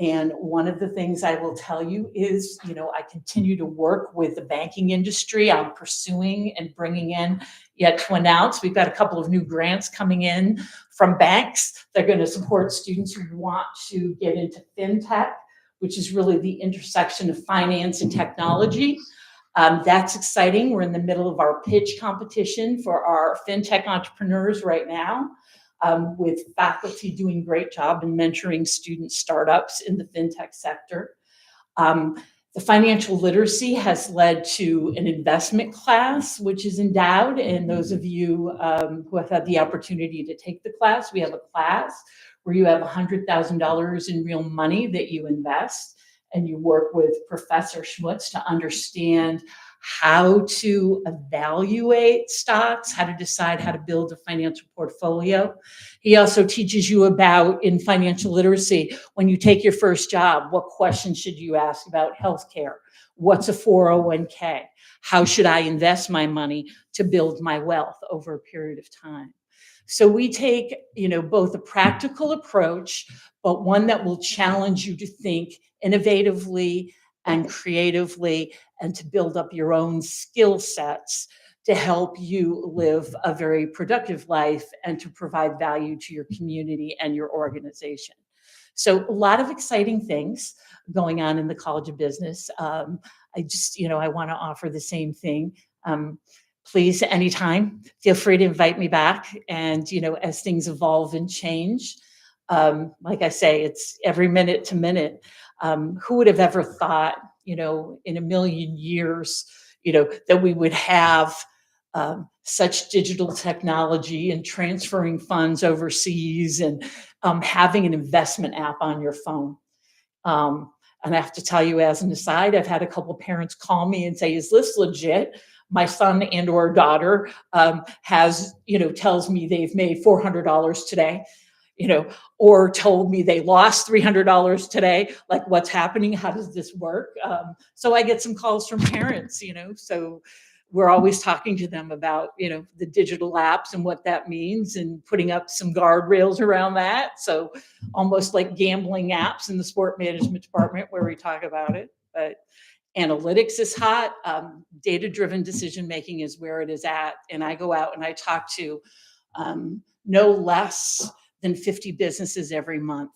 And one of the things I will tell you is, I continue to work with the banking industry. I'm pursuing and bringing in, yet to announce, we've got a couple of new grants coming in from banks. They're going to support students who want to get into FinTech, which is really the intersection of finance and technology. That's exciting. We're in the middle of our pitch competition for our FinTech entrepreneurs right now. With faculty doing a great job in mentoring student startups in the FinTech sector. The financial literacy has led to an investment class, which is endowed. And those of you who have had the opportunity to take the class, we have a class where you have $100,000 in real money that you invest, and you work with Professor Schmutz to understand how to evaluate stocks, how to decide how to build a financial portfolio. He also teaches you about, in financial literacy, when you take your first job, what questions should you ask about healthcare? What's a 401k? How should I invest my money to build my wealth over a period of time? So we take, both a practical approach, but one that will challenge you to think innovatively and creatively, and to build up your own skill sets to help you live a very productive life and to provide value to your community and your organization. So a lot of exciting things going on in the College of Business. I want to offer the same thing. Please, anytime, feel free to invite me back. And, as things evolve and change, like I say, it's every minute to minute. Who would have ever thought, in a million years, that we would have such digital technology and transferring funds overseas and having an investment app on your phone. And I have to tell you, as an aside, I've had a couple parents call me and say, is this legit? My son and or daughter tells me they've made $400 today. Or told me they lost $300 today, like what's happening, how does this work? So I get some calls from parents, so we're always talking to them about, the digital apps and what that means and putting up some guardrails around that. So almost like gambling apps in the sport management department where we talk about it, but analytics is hot. Data-driven decision-making is where it is at. And I go out and I talk to no less than 50 businesses every month.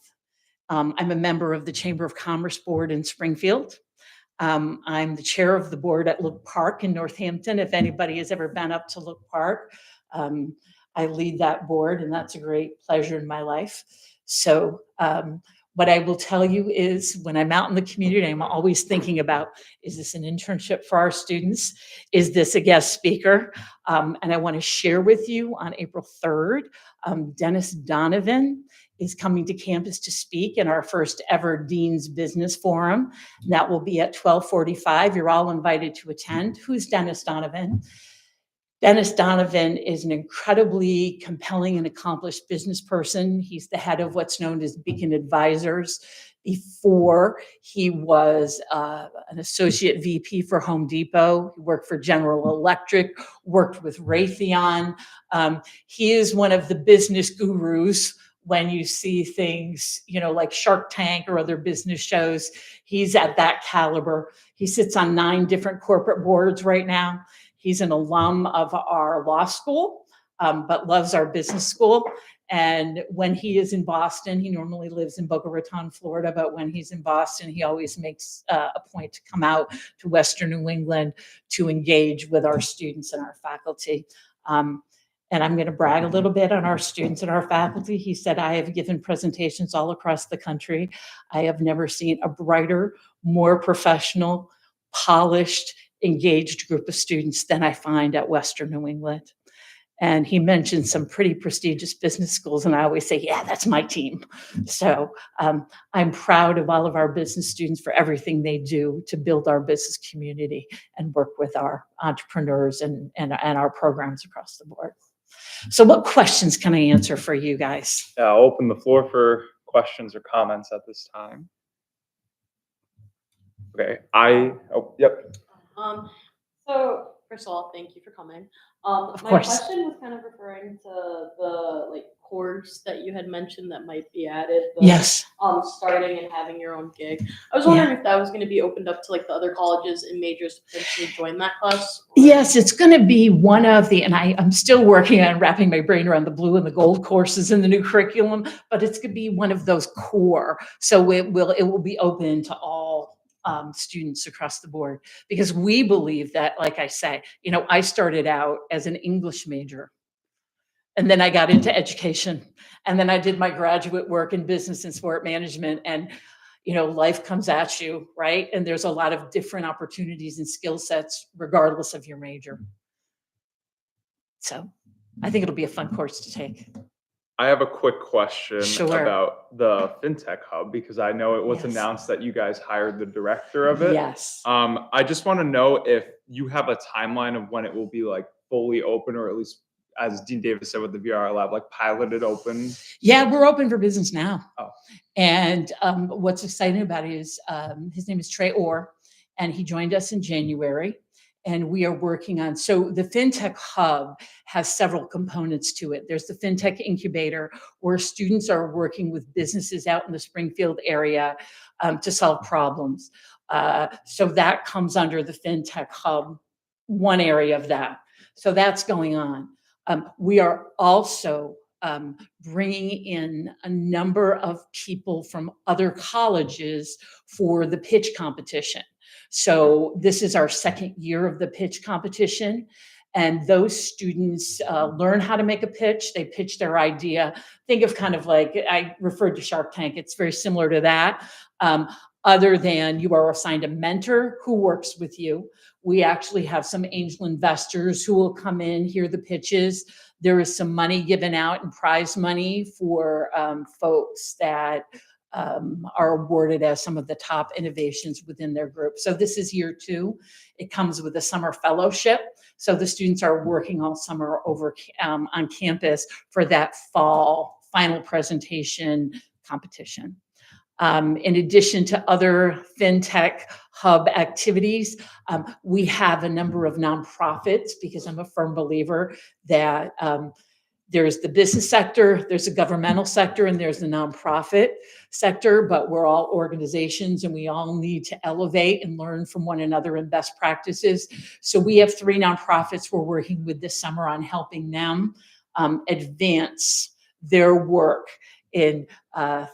I'm a member of the Chamber of Commerce Board in Springfield. I'm the chair of the board at Look Park in Northampton. If anybody has ever been up to Look Park, I lead that board, and that's a great pleasure in my life. So what I will tell you is when I'm out in the community, I'm always thinking about, is this an internship for our students? Is this a guest speaker? And I want to share with you on April 3rd, Dennis Donovan is coming to campus to speak in our first ever Dean's Business Forum. That will be at 12:45. You're all invited to attend. Who's Dennis Donovan? Dennis Donovan is an incredibly compelling and accomplished business person. He's the head of what's known as Beacon Advisors. Before, he was an associate VP for Home Depot. He worked for General Electric, worked with Raytheon. He is one of the business gurus. When you see things, like Shark Tank or other business shows, he's at that caliber. He sits on 9 different corporate boards right now. He's an alum of our law school, but loves our business school. And when he is in Boston, he normally lives in Boca Raton, Florida, but when he's in Boston, he always makes a point to come out to Western New England to engage with our students and our faculty. And I'm going to brag a little bit on our students and our faculty. He said, I have given presentations all across the country. I have never seen a brighter, more professional, polished, engaged group of students than I find at Western New England. And he mentioned some pretty prestigious business schools, and I always say, yeah, that's my team. So I'm proud of all of our business students for everything they do to build our business community and work with our entrepreneurs and our programs across the board. So what questions can I answer for you guys? I'll open the floor for questions or comments at this time. Okay, yep. So first of all, thank you for coming. Of My course. question was kind of referring to the course that you had mentioned that might be added. Yes. Starting and having your own gig. I was wondering if that was going to be opened up to the other colleges and majors to potentially join that class. Yes, it's going to be one of the, and I'm still working on wrapping my brain around the blue and the gold courses in the new curriculum, but it's going to be one of those core. So it will be open to all students across the board, because we believe that, like I say, I started out as an English major, and then I got into education, and then I did my graduate work in business and sport management, and life comes at you, right? And there's a lot of different opportunities and skill sets regardless of your major. So I think it'll be a fun course to take. I have a quick question Sure. about the FinTech Hub, because I know it was Yes. announced that you guys hired the director of it. Yes. I just want to know if you have a timeline of when it will be fully open, or at least, as Dean Davis said with the VR lab, piloted open. Yeah, we're open for business now. Oh. And what's exciting about it is his name is Trey Orr, and he joined us in January. And we are working on, so the FinTech Hub has several components to it. There's the FinTech Incubator, where students are working with businesses out in the Springfield area to solve problems. So that comes under the FinTech Hub, one area of that. So that's going on. We are also bringing in a number of people from other colleges for the pitch competition. So this is our second year of the pitch competition, and those students learn how to make a pitch. They pitch their idea. Think of kind of I referred to Shark Tank. It's very similar to that. Other than you are assigned a mentor who works with you. We actually have some angel investors who will come in, hear the pitches. There is some money given out and prize money for folks that are awarded as some of the top innovations within their group. So this is year 2. It comes with a summer fellowship. So the students are working all summer over on campus for that fall final presentation competition. In addition to other FinTech Hub activities, we have a number of nonprofits, because I'm a firm believer that there's the business sector, there's a governmental sector, and there's the nonprofit sector, but we're all organizations and we all need to elevate and learn from one another and best practices. So we have 3 nonprofits we're working with this summer on helping them advance their work in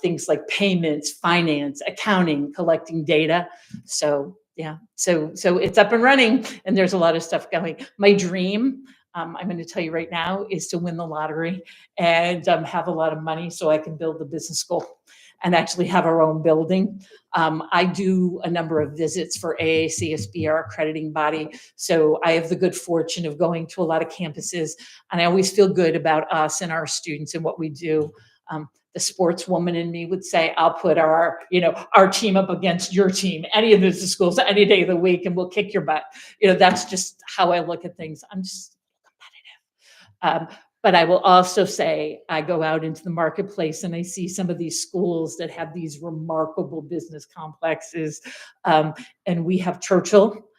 things like payments, finance, accounting, collecting data. So yeah, so it's up and running, and there's a lot of stuff going. My dream, I'm going to tell you right now, is to win the lottery and have a lot of money so I can build the business school and actually have our own building. I do a number of visits for AACSB, our accrediting body. So I have the good fortune of going to a lot of campuses, and I always feel good about us and our students and what we do. The sportswoman in me would say, I'll put our team up against your team, any of the schools, any day of the week, and we'll kick your butt. That's just how I look at things. I'm just competitive. But I will also say, I go out into the marketplace and I see some of these schools that have these remarkable business complexes. And we have Churchill.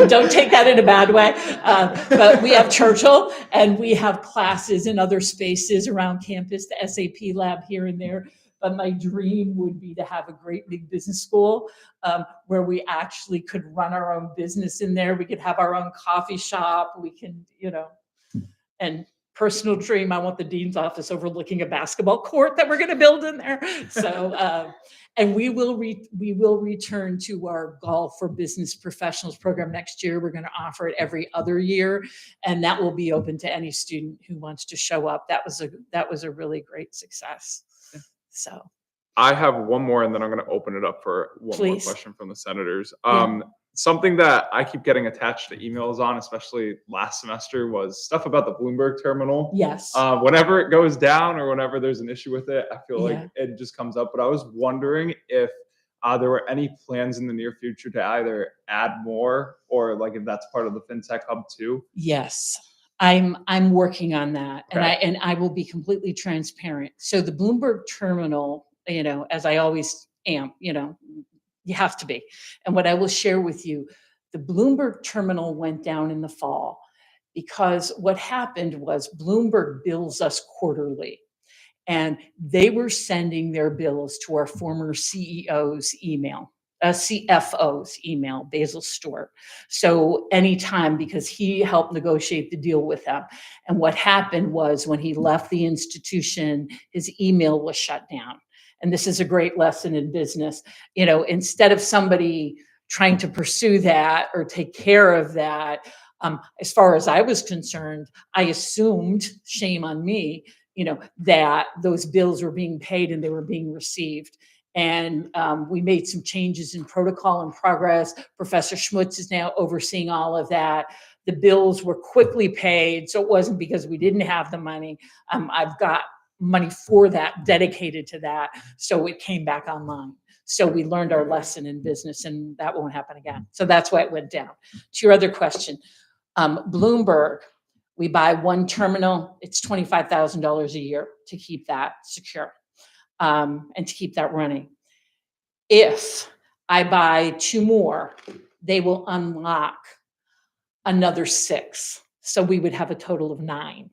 Don't take that in a bad way. But we have Churchill, and we have classes in other spaces around campus, the SAP lab here and there. But my dream would be to have a great big business school where we actually could run our own business in there. We could have our own coffee shop. We can, and personal dream. I want the dean's office overlooking a basketball court that we're going to build in there. So, and we will return to our Golf for Business Professionals program next year. We're going to offer it every other year, and that will be open to any student who wants to show up. That was a really great success. So I have one more, and then I'm going to open it up for one more Please. question from the senators. Yeah. Something that I keep getting attached to emails on, especially last semester, was stuff about the Bloomberg terminal. yes. Whenever it goes down or whenever there's an issue with it, I feel Yeah. like it just comes up. But I was wondering if there were any plans in the near future to either add more, or like if that's part of the FinTech Hub too. Yes, I'm working on that, Okay. and I will be completely transparent. So the Bloomberg terminal, as I always am, you have to be. And what I will share with you, the Bloomberg terminal went down in the fall because what happened was Bloomberg bills us quarterly. And they were sending their bills to our former CFO's email, Basil Stewart. So anytime, because he helped negotiate the deal with them. And what happened was when he left the institution, his email was shut down. And this is a great lesson in business. Instead of somebody trying to pursue that or take care of that, as far as I was concerned, I assumed, shame on me, that those bills were being paid and they were being received. And we made some changes in protocol and progress. Professor Schmutz is now overseeing all of that. The bills were quickly paid, so it wasn't because we didn't have the money. I've got money for that, dedicated to that, so it came back online. So we learned our lesson in business, and that won't happen again. So that's why it went down. To your other question, Bloomberg, we buy one terminal, it's $25,000 a year to keep that secure, and to keep that running. If I buy 2 more, they will unlock another 6. So we would have a total of 9.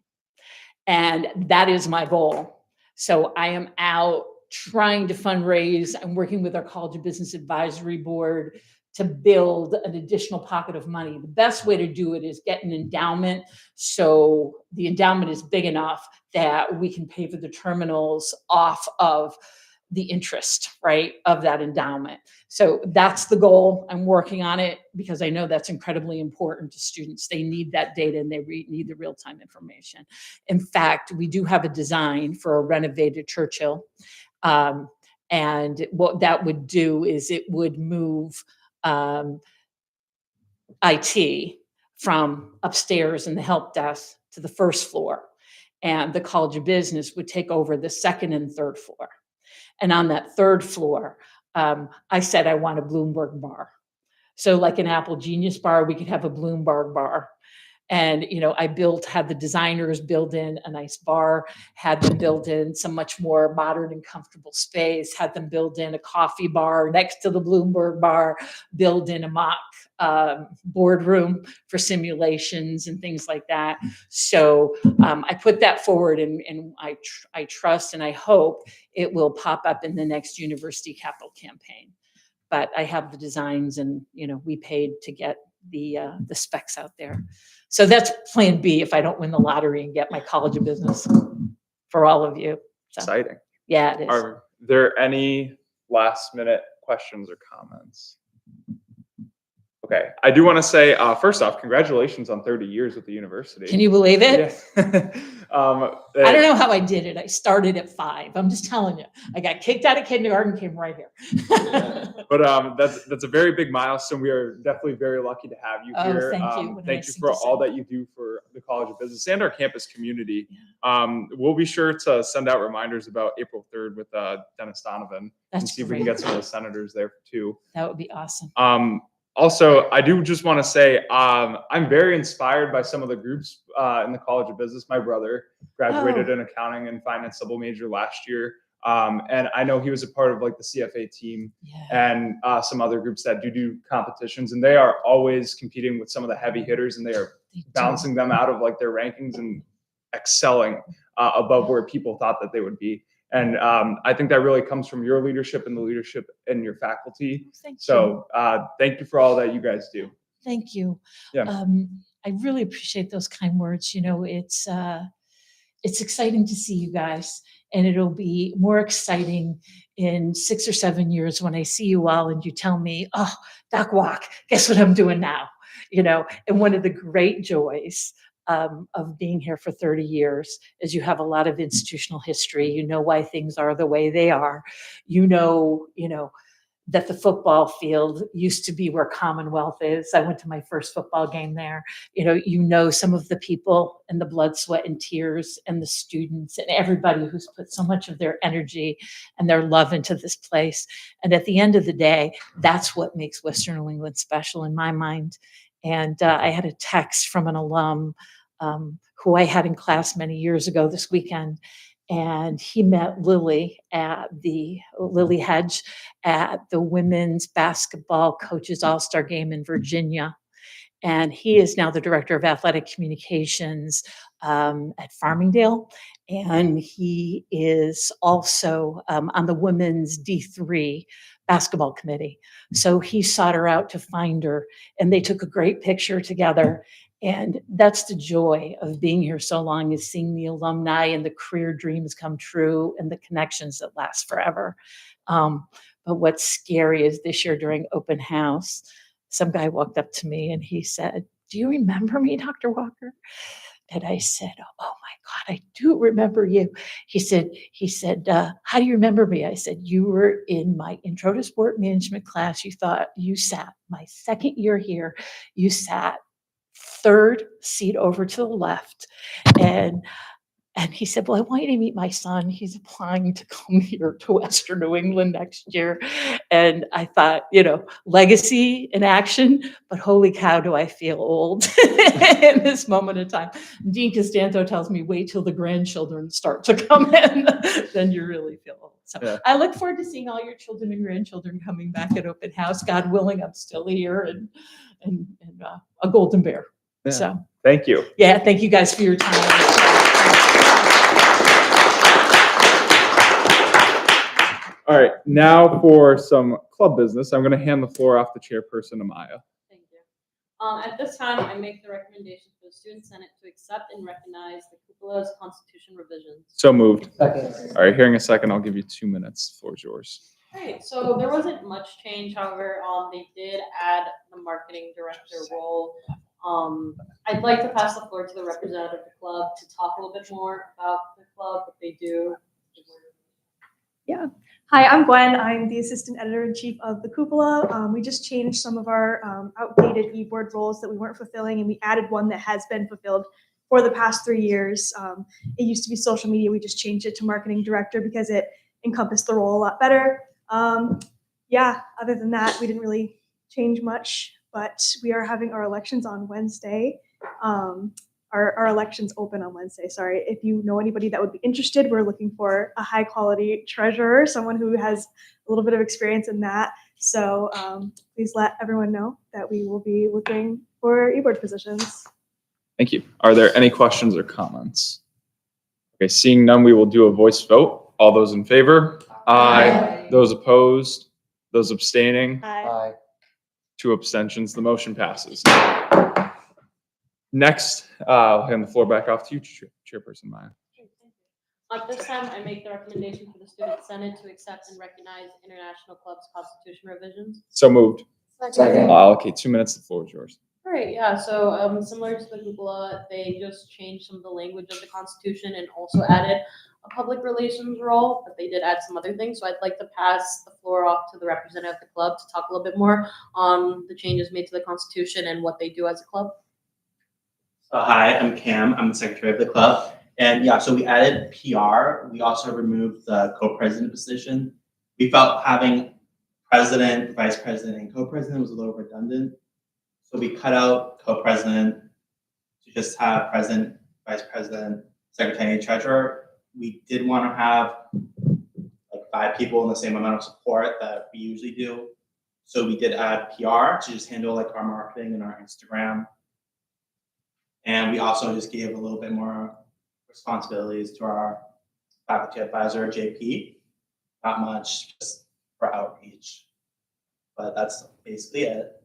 And that is my goal. So I am out trying to fundraise. I'm working with our College of Business Advisory Board to build an additional pocket of money. The best way to do it is get an endowment. So the endowment is big enough that we can pay for the terminals off of the interest, right, of that endowment. So that's the goal. I'm working on it because I know that's incredibly important to students. They need that data and they need the real-time information. In fact, we do have a design for a renovated Churchill. And what that would do is it would move IT from upstairs in the help desk to the first floor. And the College of Business would take over the 2nd and 3rd floor. And on that 3rd floor, I said I want a Bloomberg bar. So like an Apple Genius bar, we could have a Bloomberg bar. And, I had the designers build in a nice bar, had them build in some much more modern and comfortable space, had them build in a coffee bar next to the Bloomberg bar, build in a mock boardroom for simulations and things like that. So I put that forward, and I trust and I hope it will pop up in the next University Capital campaign. But I have the designs, and we paid to get the specs out there. So that's plan B if I don't win the lottery and get my College of Business for all of you. So, Exciting. yeah, it is. Are there any last minute questions or comments? Okay, I do want to say, first off, congratulations on 30 years with the university. Can you believe it? Yeah. I don't know how I did it. I started at 5. I'm just telling you. I got kicked out of kindergarten, came right here. But that's a very big milestone. We are definitely very lucky to have you Oh, here. thank you. What a Thank nice you thing for to say. all that you do for the College of Business and our campus community. We'll be sure to send out reminders about April 3rd with Dennis Donovan and That's see if we can great. get some of the senators there too. That would be awesome. Also, I do just want to say I'm very inspired by some of the groups in the College of Business. My brother graduated in accounting and finance double major last year. And I know he was a part of like the CFA team and some other groups that do competitions, and they are always competing with some of the heavy hitters, and they are bouncing them out of like their rankings and excelling above where people thought that they would be. And I think that really comes from your leadership and the leadership in your faculty. Thank you. So thank you for all that you guys do. Thank you. Yeah. I really appreciate those kind words. It's it's exciting to see you guys, and it'll be more exciting in 6 or 7 years when I see you all and you tell me, oh, Doc Walk, guess what I'm doing now? You know, and one of the great joys of being here for 30 years is you have a lot of institutional history. You know why things are the way they are. You know, that the football field used to be where Commonwealth is. I went to my first football game there. You know some of the people and the blood, sweat, and tears, and the students and everybody who's put so much of their energy and their love into this place. And at the end of the day, that's what makes Western New England special in my mind. And I had a text from an alum who I had in class many years ago this weekend. And he met Lily Hedge at the women's basketball coaches all-star game in Virginia. And he is now the director of athletic communications at Farmingdale. And he is also on the women's D3 basketball committee. So he sought her out to find her, and they took a great picture together. And that's the joy of being here so long, is seeing the alumni and the career dreams come true and the connections that last forever. But what's scary is this year during open house, some guy walked up to me and he said, "Do you remember me, Dr. Walker?" And I said, "Oh my God, I do remember you." He said, "How do you remember me?" I said, "You were in my intro to sport management class. You sat my second year here. You sat third seat over to the left." And he said, "Well, I want you to meet my son. He's applying to come here to Western New England next year." And I thought, legacy in action, but holy cow, do I feel old in this moment of time. Dean Costanzo tells me, wait till the grandchildren start to come in, then you really feel old. So Yeah. I look forward to seeing all your children and grandchildren coming back at open house. God willing, I'm still here and a golden bear. Yeah. So Thank you. yeah, thank you guys for your time. All right, now for some club business, I'm going to hand the floor off to Chairperson Amaya. Thank you. At this time, I make the recommendation for the Student Senate to accept and recognize the Cupola's Constitution revisions. So moved. Second. All right, hearing a second, I'll give you 2 minutes. The floor is yours. Right, so there wasn't much change, however, they did add the marketing director role. I'd like to pass the floor to the representative of the club to talk a little bit more about the club, what they do. Yeah. Hi, I'm Gwen. I'm the assistant editor-in-chief of the Cupola. We just changed some of our outdated e-board roles that we weren't fulfilling, and we added one that has been fulfilled for the past 3 years. It used to be social media. We just changed it to marketing director because it encompassed the role a lot better. Yeah, other than that, we didn't really change much, but we are having our elections on Wednesday. Our elections open on Wednesday. Sorry. If you know anybody that would be interested, we're looking for a high quality treasurer, someone who has a little bit of experience in that. So please let everyone know that we will be looking for e-board positions. Thank you. Are there any questions or comments? Okay, seeing none, we will do a voice vote. All those in favor? Aye. Those opposed? Those abstaining? Hi. 2 abstentions. The motion passes. Next, I'll hand the floor back off to you, Chairperson Maya. At this time, I make the recommendation for the Student Senate to accept and recognize International Club's Constitution revisions. So moved. Second. I'll allocate 2 minutes. The floor is yours. All right, yeah, so similar to the Cupola, they just changed some of the language of the Constitution and also added a public relations role, but they did add some other things. So I'd like to pass the floor off to the representative of the club to talk a little bit more on the changes made to the Constitution and what they do as a club. Hi, I'm Cam. I'm the secretary of the club. And yeah, so we added PR. We also removed the co-president position. We felt having president, vice president, and co-president was a little redundant. So we cut out co-president to just have president, vice president, secretary, and treasurer. We did want to have like 5 people in the same amount of support that we usually do. So we did add PR to just handle like our marketing and our Instagram. And we also just gave a little bit more responsibilities to our faculty advisor, JP. Not much, just for outreach. But that's basically it.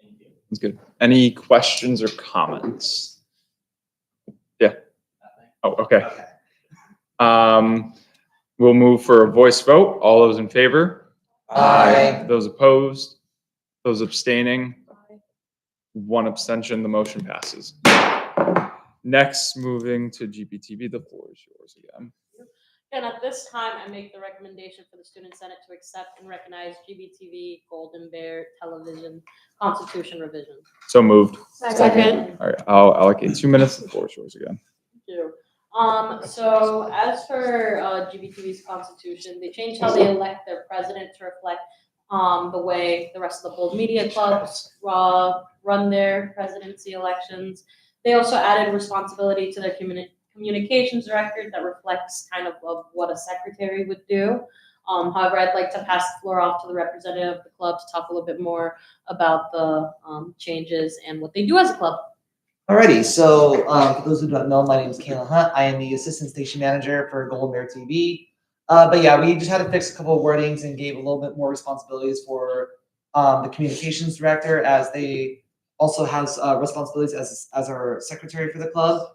Thank you. That's good. Any questions or comments? Yeah. Oh, okay. We'll move for a voice vote. All those in favor? Aye. Those opposed? Those abstaining? One abstention, the motion passes. Next, moving to GBTV, the floor is yours again. And at this time, I make the recommendation for the Student Senate to accept and recognize GBTV Golden Bear Television Constitution revision. So moved. Second. All right, I'll allocate 2 minutes. The floor is yours again. Thank you. So as for GBTV's constitution, they changed how they elect their president to reflect the way the rest of the Bold Media clubs run their presidency elections. They also added responsibility to their communications director that reflects kind of what a secretary would do. However, I'd like to pass the floor off to the representative of the club to talk a little bit more about the changes and what they do as a club. Alrighty, so for those who don't know, my name is Kayla Hunt. I am the assistant station manager for Golden Bear TV. But yeah, we just had to fix a couple of wordings and gave a little bit more responsibilities for the communications director, as they also has responsibilities as our secretary for the club.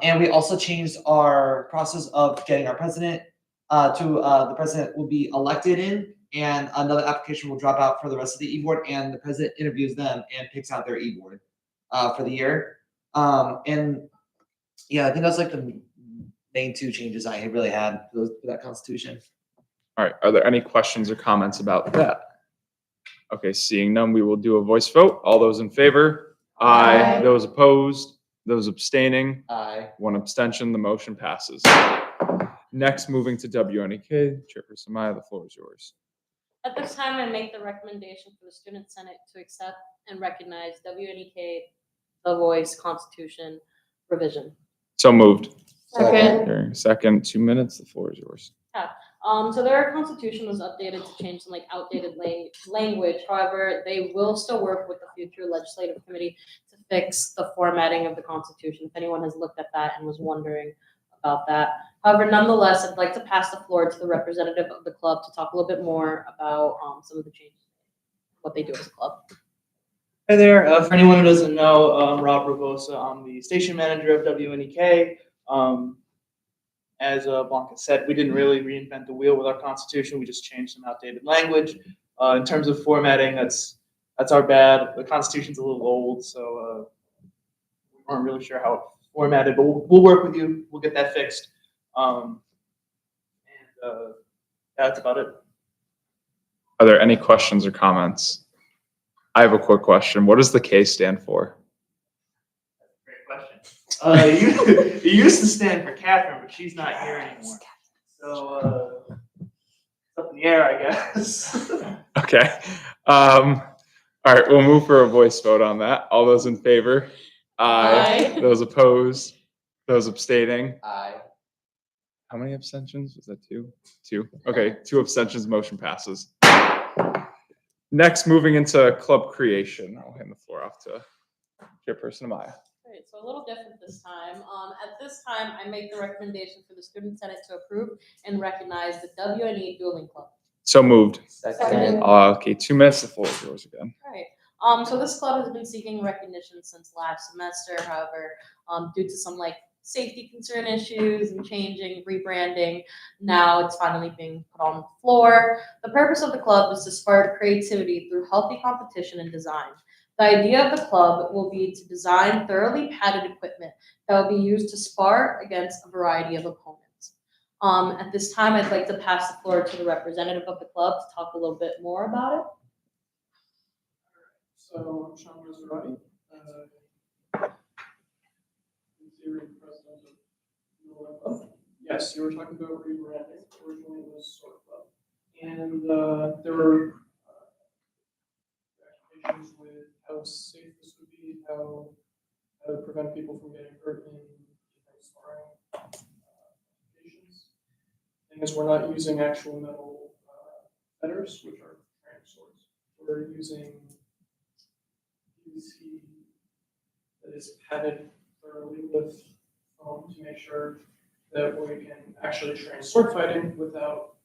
And we also changed our process of getting our president to the president will be elected in, and another application will drop out for the rest of the e-board, and the president interviews them and picks out their e-board for the year. And yeah, I think that's like the main two changes I really had for that constitution. All right, are there any questions or comments about that? Okay, seeing none, we will do a voice vote. All those in favor? Aye. Those opposed? Those abstaining? Aye. One abstention, the motion passes. Next, moving to WNEK, Chairperson Maya, the floor is yours. At this time, I make the recommendation for the Student Senate to accept and recognize WNEK The Voice Constitution revision. So moved. Second. Hearing second, 2 minutes, the floor is yours. So their constitution was updated to change some outdated language. However, they will still work with the future legislative committee to fix the formatting of the constitution, if anyone has looked at that and was wondering about that. However, nonetheless, I'd like to pass the floor to the representative of the club to talk a little bit more about some of the changes, what they do as a club. Hi there. For anyone who doesn't know, I'm Rob Ragosa. I'm the station manager of WNEK. As Blanca said, we didn't really reinvent the wheel with our constitution. We just changed some outdated language. In terms of formatting, that's our bad. The constitution's a little old, so we weren't really sure how it's formatted, but we'll work with you. We'll get that fixed. That's about it. Are there any questions or comments? I have a quick question. What does the K stand for? Great question. It used to stand for Catherine, but she's not here anymore. So it's up in the air, I guess. Okay. All right, we'll move for a voice vote on that. All those in favor? Aye. Aye. Those opposed? Those abstaining? Aye. How many abstentions? Was that two? Two. Okay, 2 abstentions, motion passes. Next, moving into club creation. I'll hand the floor off to Chairperson Amaya. Great, so a little different this time. At this time, I make the recommendation for the Student Senate to approve and recognize the WNE Dueling Club. So moved. Second. Okay, 2 minutes. The floor is yours again. All right. So this club has been seeking recognition since last semester. However, due to some safety concern issues and changing, rebranding, now it's finally being put on the floor. The purpose of the club is to spark creativity through healthy competition and design. The idea of the club will be to design thoroughly padded equipment that will be used to spar against a variety of opponents. At this time, I'd like to pass the floor to the representative of the club to talk a little bit more about it. So I'm Sean Maserati, president of the Club. Yes, you were talking about rebranding. Originally it was Sword Club. And there were applications with how safe this would be, how to prevent people from getting hurt in different sparring applications. Thing is, we're not using actual metal fetters, which are training swords. We're using PVC that is padded thoroughly with foam to make sure that we can actually train sword fighting without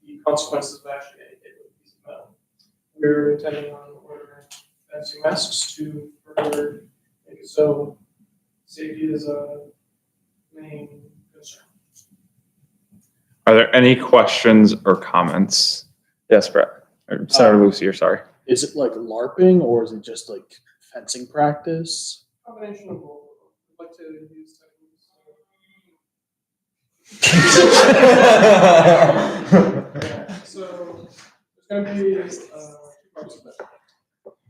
the consequences of actually getting hit with a piece of metal. We're intending on ordering fancy masks to further make it so safety is a Are there any questions or comments? Yes, Brett. Or Senator Lucier, sorry. Is it like LARPing or is it just like fencing practice? Combination of both. I'd like to use techniques. So there's gonna be two parts of it.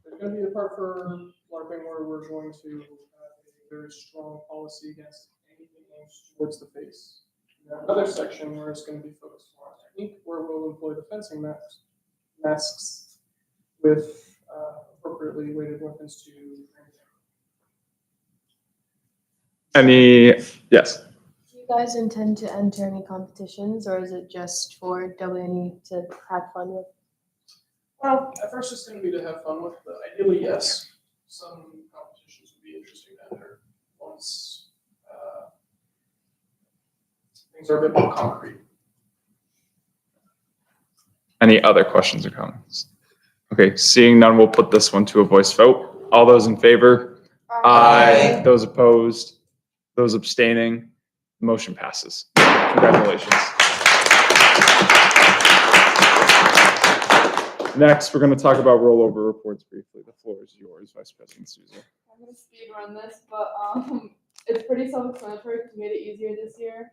There's gonna be the part for LARPing where we're going to have a very strong policy against anything aimed towards the face. And then another section where it's gonna be focused more on technique, where we'll employ the fencing masks with appropriately weighted weapons to. Any, yes. Do you guys intend to enter any competitions, or is it just for WNE to have fun with? Well, at first it's going to be to have fun with, but ideally, yes. Some competitions would be interesting to enter once things are a bit more concrete. Any other questions or comments? Okay, seeing none, we'll put this one to a voice vote. All those in favor? Aye. Those opposed? Those abstaining? Motion passes. Congratulations. Next, we're going to talk about rollover reports briefly. The floor is yours, Vice President Souza. I'm gonna speed run this, but it's pretty self-explanatory because we made it easier this year.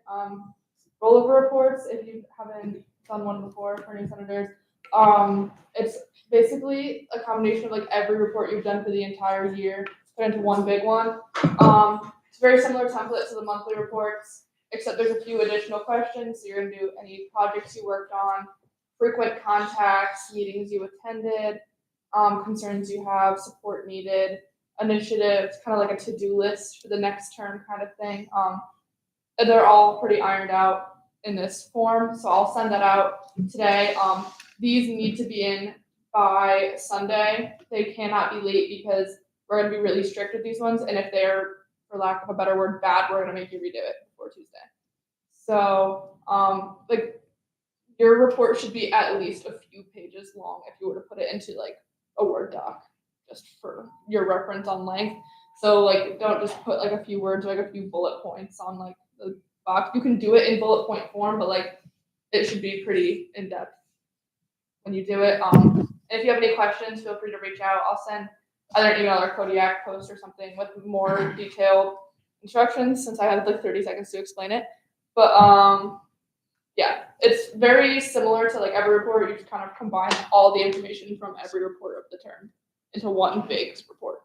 Rollover reports, if you haven't done one before for new senators, it's basically a combination of like every report you've done for the entire year put into one big one. It's a very similar template to the monthly reports, except there's a few additional questions. So you're gonna do any projects you worked on, frequent contacts, meetings you attended, concerns you have, support needed, initiatives, kind of like a to-do list for the next term kind of thing. And they're all pretty ironed out in this form, so I'll send that out today. These need to be in by Sunday. They cannot be late because we're gonna be really strict with these ones, and if they're, for lack of a better word, bad, we're gonna make you redo it before Tuesday. So, like, your report should be at least a few pages long if you were to put it into like a Word doc, just for your reference on length. So like, don't just put like a few words or like a few bullet points on like the box. You can do it in bullet point form, but like it should be pretty in depth when you do it. And if you have any questions, feel free to reach out. I'll send either an email or Kodiak post or something with more detailed instructions, since I had like 30 seconds to explain it. But yeah, it's very similar to like every report. You just kind of combine all the information from every report of the term into one big report.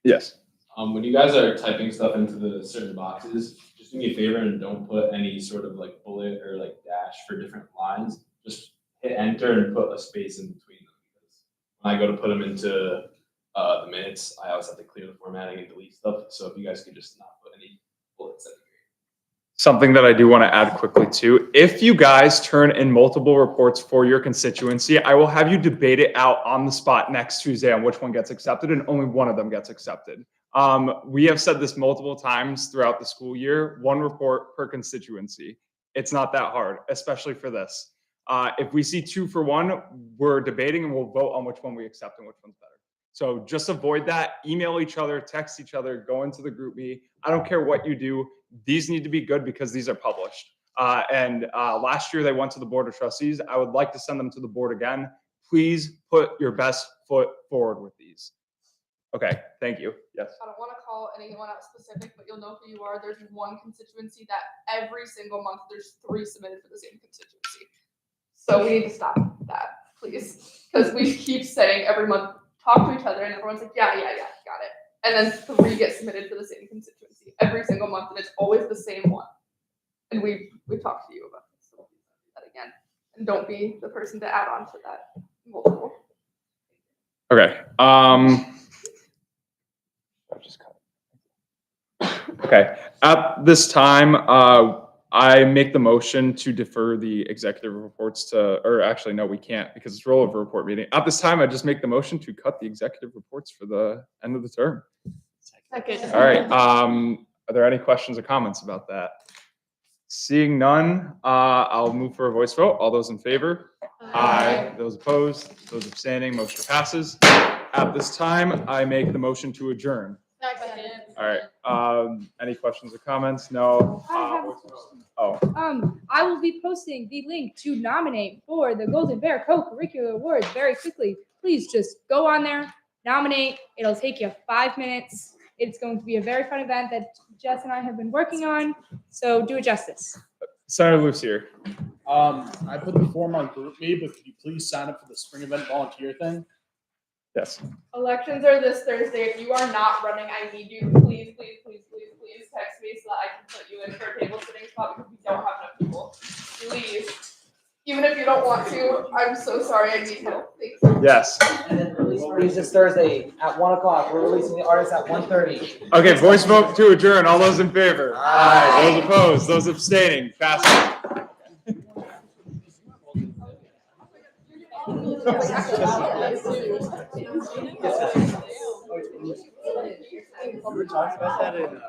Yes. When you guys are typing stuff into the certain boxes, just do me a favor and don't put any sort of like bullet or like dash for different lines. Just hit enter and put a space in between them. Because when I go to put them into the minutes, I always have to clear the formatting and delete stuff. So if you guys could just not put any bullets, that'd be great. Something that I do want to add quickly too, if you guys turn in multiple reports for your constituency, I will have you debate it out on the spot next Tuesday on which one gets accepted, and only one of them gets accepted. We have said this multiple times throughout the school year, one report per constituency. It's not that hard, especially for this. If we see 2 for 1, we're debating and we'll vote on which one we accept and which one's better. So just avoid that, email each other, text each other, go into the group me. I don't care what you do. These need to be good because these are published. Last year they went to the Board of Trustees. I would like to send them to the board again. Please put your best foot forward with these. Okay, thank you. Yes. I don't want to call anyone out specific, but you'll know who you are. There's one constituency that every single month there's 3 submitted for the same constituency. So we need to stop that, please. Because we keep saying every month, talk to each other, and everyone's like, yeah, got it. And then 3 get submitted for the same constituency every single month, and it's always the same one. And we talked to you about this, so we'll do that again. And don't be the person to add on to that multiple. Okay. Okay. At this time, I make the motion to defer the executive reports to, or actually, no, we can't because it's rollover report meeting. At this time, I just make the motion to cut the executive reports for the end of the term. Second. All right. Are there any questions or comments about that? Seeing none, I'll move for a voice vote. All those in favor? Aye. Those opposed? Those abstaining? Motion passes. At this time, I make the motion to adjourn. All right. Any questions or comments? No. I have a Oh, I will be posting the link to nominate for the Golden Bear Co-Curricular Awards very quickly. Please just go on there, nominate. It'll take you 5 minutes. It's going to be a very fun event that Jess and I have been working on. So do it justice. Senator Lucier. I put the form on GroupMe, but could you please sign up for the spring event volunteer thing? Yes. Elections are this Thursday. If you are not running, I need you. Please, please, please, please, please text me so that I can put you in for a table sitting spot because we don't have enough people. Please. Even if you don't want to, I'm so sorry. I need help. Thanks. Yes. And then release parties this Thursday at 1 o'clock. We're releasing the artists at 1:30. Okay, voice vote to adjourn. All those in favor? Aye. Those opposed? Those abstaining? Passed. We were talking about that in